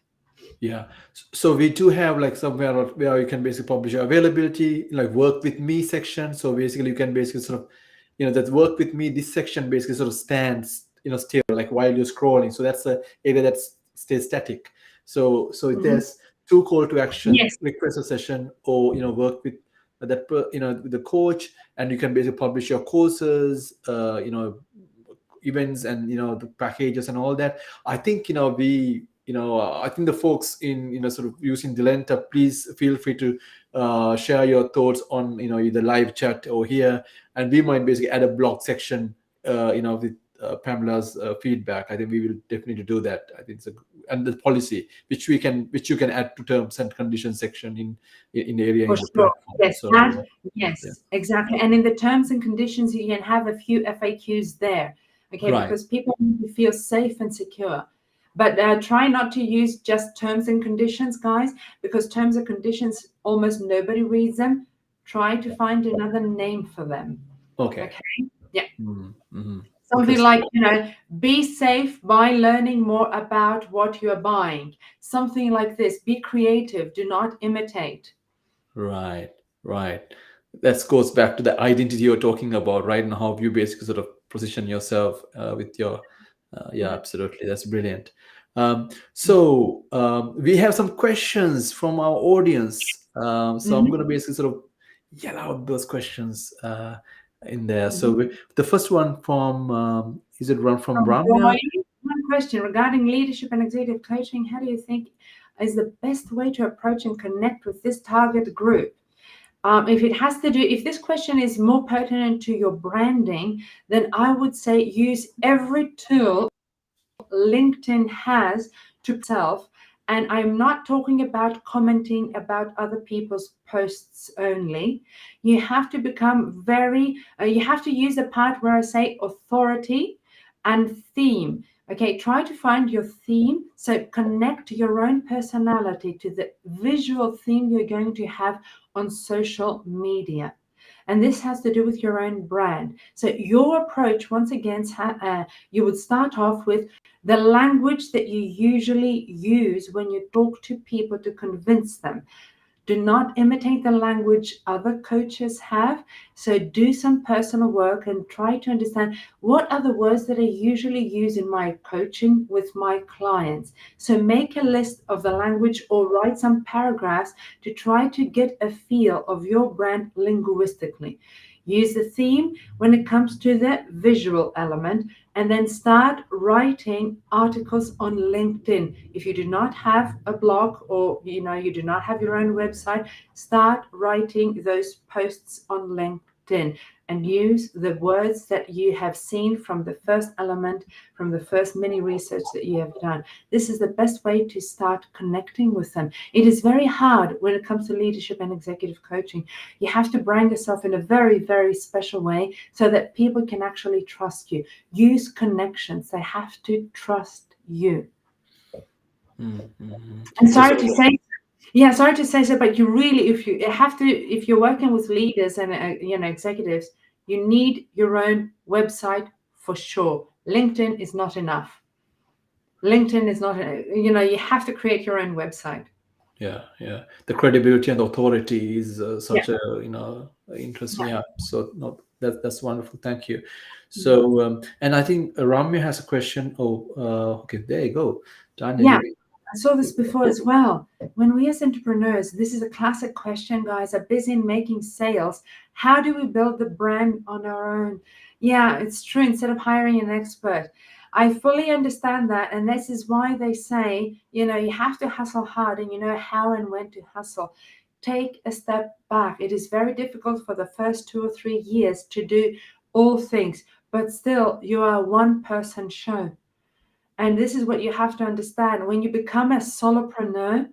Yeah. So we do have like somewhere where you can basically publish your availability, like work with me section. So basically you can basically sort of, that work with me, this section basically sort of stands, still like while you're scrolling. So that's the area that stays static. So Mhm. there's two call to action, Yes. request a session or, work with with the coach, and you can basically publish your courses, events and, the packages and all that. I think, we I think the folks in sort of using Delenta, please feel free to share your thoughts on either live chat or here, and we might basically add a blog section with Pamela's feedback. I think we will definitely do that. I think and the policy which you can add to terms and conditions section in the area For in the sure. platform. Yes, So that, yeah, yes, exactly. And in the terms and conditions, you can have a few FAQs there, okay, right. because people need to feel safe and secure. But try not to use just terms and conditions, guys, because terms and conditions, almost nobody reads them. Try to find another name for them. Okay. Okay. Yeah. Mm-hmm. Something Interesting. like, be safe by learning more about what you're buying. Something like this. Be creative. Do not imitate. Right, right. That goes back to the identity you're talking about, right? And how you basically sort of position yourself with your, yeah, Mm. absolutely. That's brilliant. So we have some questions from our audience. So I'm Mhm. going to basically sort of yell out those questions in there. So Mhm. the first one from, is it run from From Ramya? Roy, one question regarding leadership and executive coaching. How do you think is the best way to approach and connect with this target group? If this question is more pertinent to your branding, then I would say use every tool LinkedIn has to self. And I'm not talking about commenting about other people's posts only. You have to become you have to use the part where I say authority and theme. Okay, try to find your theme. So connect your own personality to the visual theme you're going to have on social media. And this has to do with your own brand. So your approach, once again, you would start off with the language that you usually use when you talk to people to convince them. Do not imitate the language other coaches have. So do some personal work and try to understand what are the words that I usually use in my coaching with my clients. So make a list of the language or write some paragraphs to try to get a feel of your brand linguistically. Use the theme when it comes to the visual element, and then start writing articles on LinkedIn. If you do not have a blog, or you do not have your own website, start writing those posts on LinkedIn and use the words that you have seen from the first element, from the first mini research that you have done. This is the best way to start connecting with them. It is very hard when it comes to leadership and executive coaching. You have to brand yourself in a very, very special way so that people can actually trust you. Use connections. They have to trust you. Mm-hmm. And So, sorry to say so, but you really, if you're working with leaders and executives, you need your own website for sure. LinkedIn is not enough. LinkedIn is not, you have to create your own website. yeah, the credibility and authority is Yeah. such a interesting. Yeah, so no, that's wonderful. Thank you. Mhm. So and I think Ramya has a question. Oh, okay, there you go, Tanya. Yeah. I saw this before as well. When we as entrepreneurs, this is a classic question, guys, are busy in making sales. How do we build the brand on our own? Yeah, it's true. Instead of hiring an expert, I fully understand that. And this is why they say, you have to hustle hard and you know how and when to hustle. Take a step back. It is very difficult for the first 2 or 3 years to do all things, but still, you are a one-person show. And this is what you have to understand. When you become a solopreneur,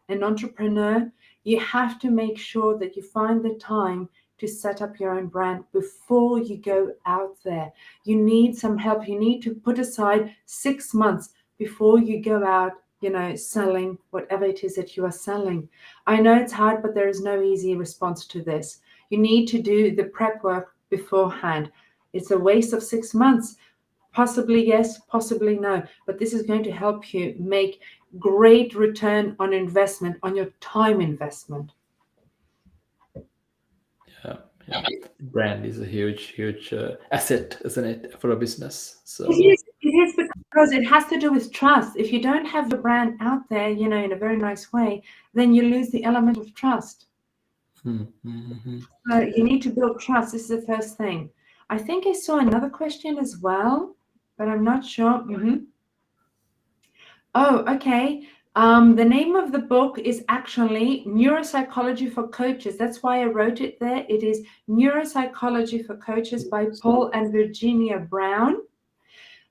an entrepreneur, you have to make sure that you find the time to set up your own brand before you go out there. You need some help. You need to put aside 6 months before you go out, selling whatever it is that you are selling. I know it's hard, but there is no easy response to this. You need to do the prep work beforehand. It's a waste of 6 months. Possibly yes, possibly no, but this is going to help you make great return on investment, on your time investment. Yeah, yeah. Brand is a huge asset, isn't it, for a business? It is because it has to do with trust. If you don't have your brand out there, in a very nice way, then you lose the element of trust. Mm-hmm. So you need to build trust. This is the first thing. I think I saw another question as well, but I'm not sure. Oh, okay. The name of the book is actually Neuropsychology for Coaches. That's why I wrote it there. It is Neuropsychology for Coaches by Paul and Virginia Brown.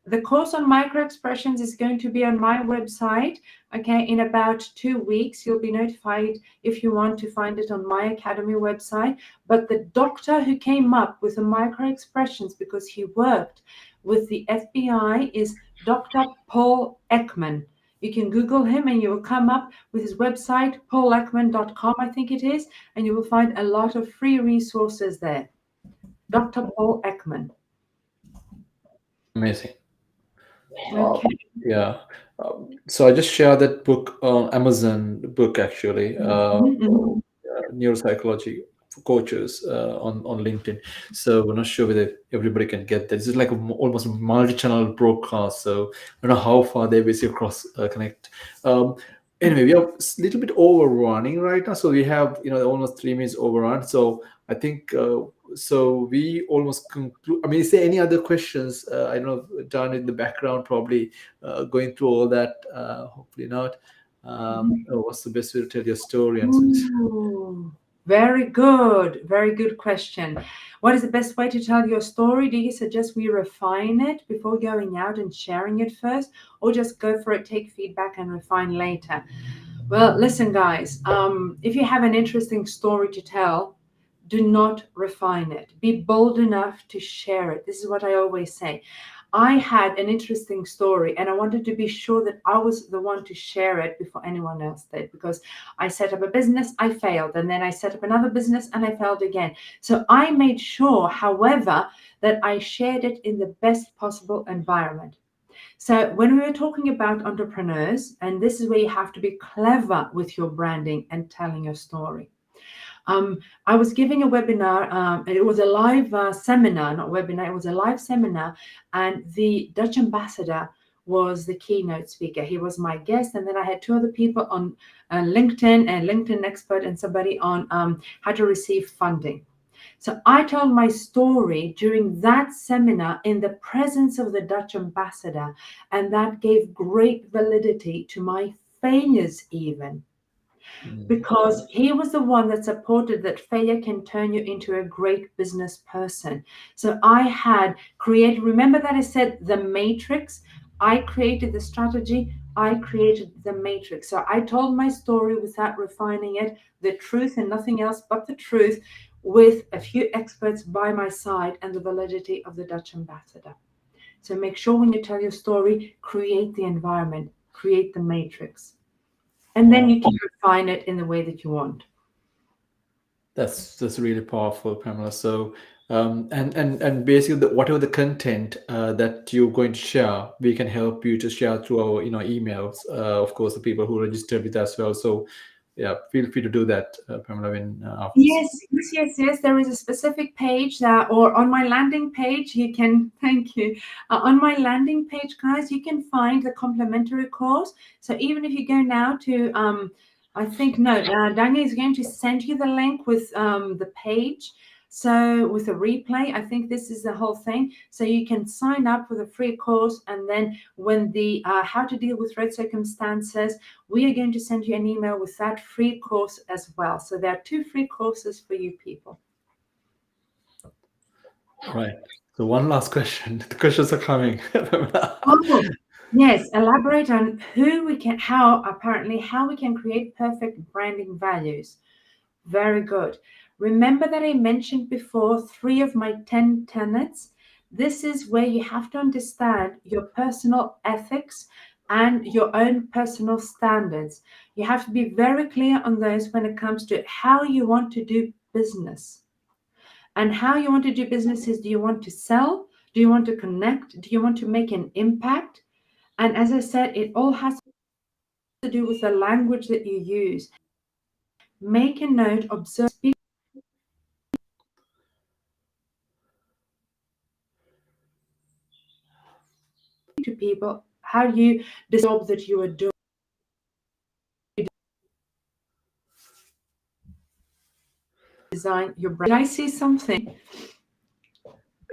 The course on micro expressions is going to be on my website. Okay, in about 2 weeks, you'll be notified if you want to find it on my academy website. But the doctor who came up with the micro expressions, because he worked with the FBI, is Dr. Paul Ekman. You can Google him and you will come up with his website, paulekman.com, I think it is, and you will find a lot of free resources there. Dr. Paul Ekman. Amazing. Okay. Yeah. So I just shared that book on Amazon book actually, Mhm, mhm. neuropsychology for coaches on LinkedIn. So we're not sure whether everybody can get that. This is like almost a multi-channel broadcast. So I don't know how far they basically cross connect. Um, anyway, we are a little bit overrunning right now. So we have almost 3 minutes overrun. So I think so we almost conclude. I mean, is there any other questions? I don't know, done in the background, probably going through all that. Hopefully not. What's the best way to tell your story and such? Ooh, very good. Very good question. What is the best way to tell your story? Do you suggest we refine it before going out and sharing it first, or just go for it, take feedback, and refine later? Well, listen, guys, if you have an interesting story to tell, do not refine it. Be bold enough to share it. This is what I always say. I had an interesting story and I wanted to be sure that I was the one to share it before anyone else did, because I set up a business, I failed, and then I set up another business and I failed again. So I made sure, however, that I shared it in the best possible environment. So when we were talking about entrepreneurs, and this is where you have to be clever with your branding and telling your story. I was giving a webinar. It was a live seminar, not webinar. It was a live seminar, and the Dutch ambassador was the keynote speaker. He was my guest, and then I had two other people on LinkedIn, a LinkedIn expert, and somebody on how to receive funding. So I told my story during that seminar in the presence of the Dutch ambassador, and that gave great validity to my failures, even because he was the one that supported that failure can turn you into a great business person. So I had created, remember that I said the matrix? I created the strategy, I created the matrix. So I told my story without refining it, the truth and nothing else but the truth, with a few experts by my side and the validity of the Dutch ambassador. So make sure when you tell your story, create the environment, create the matrix, and then you can refine it in the way that you want. That's really powerful, Pamela. So, and basically, whatever the content that you're going to share, we can help you to share through our emails. Of course, the people who registered with as well. So, yeah, feel free to do that, Pamela. When after this. Yes, yes, yes, yes. There is a specific page that, or on my landing page, you can, thank you. On my landing page, guys, you can find the complimentary course. So even if you go now to, I think, no, Daniel is going to send you the link with the page. So with a replay, I think this is the whole thing. So you can sign up for the free course. And then when the how to deal with red circumstances, we are going to send you an email with that free course as well. So there are two free courses for you people. Right. So one last question. The questions are coming. Oh, yes, elaborate on who we can, how, apparently, how we can create perfect branding values. Very good. Remember that I mentioned before 3 of my 10 tenets. This is where you have to understand your personal ethics and your own personal standards. You have to be very clear on those when it comes to how you want to do business. And how you want to do business is, do you want to sell? Do you want to connect? Do you want to make an impact? And as I said, it all has to do with the language that you use. Make a note, observe, speak to people, how you describe that you are doing, design your brand. Did I see something?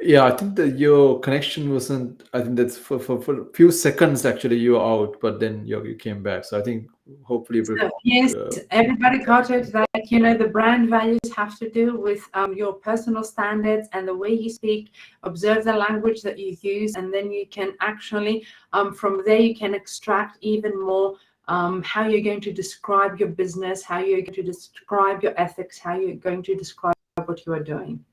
Yeah, I think that your connection wasn't. I think that's for a few seconds actually you were out, but then you came back. So I think hopefully it will. So, yes, Uh, everybody got it that, the brand values have to do with your personal standards and the way you speak. Observe the language that you use, and then you can actually, from there, you can extract even more how you're going to describe your business, how you're going to describe your ethics, how you're going to describe what you are doing.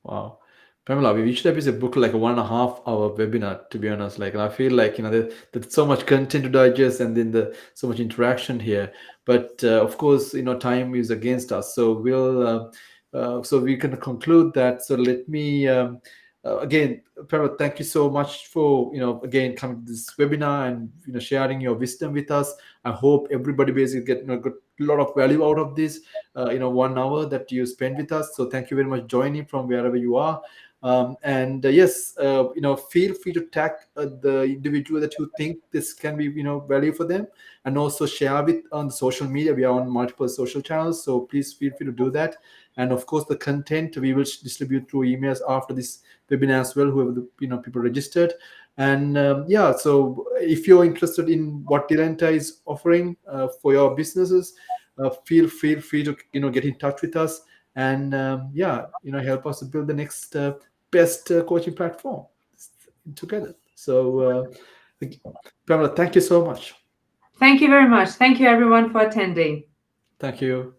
Wow. Pamela, we should have a book like a 1.5 hour webinar, to be honest. Like, and I feel like, there's so much content to digest and then so much interaction here. But of course, time is against us. So so we can conclude that. So let me, again, Pamela, thank you so much for, again, coming to this webinar and, sharing your wisdom with us. I hope everybody basically get a lot of value out of this 1 hour that you spend with us. So thank you very much joining from wherever you are. And yes, feel free to tag the individual that you think this can be value for them, and also share with on social media. We are on multiple social channels, so please feel free to do that. And of course, the content we will distribute through emails after this webinar as well, whoever the people registered. And yeah, so if you're interested in what Delenta is offering for your businesses, feel free to get in touch with us, and yeah, help us to build the next best coaching platform together. So Pamela, thank you so much. Thank you very much. Thank you, everyone, for attending. Thank you.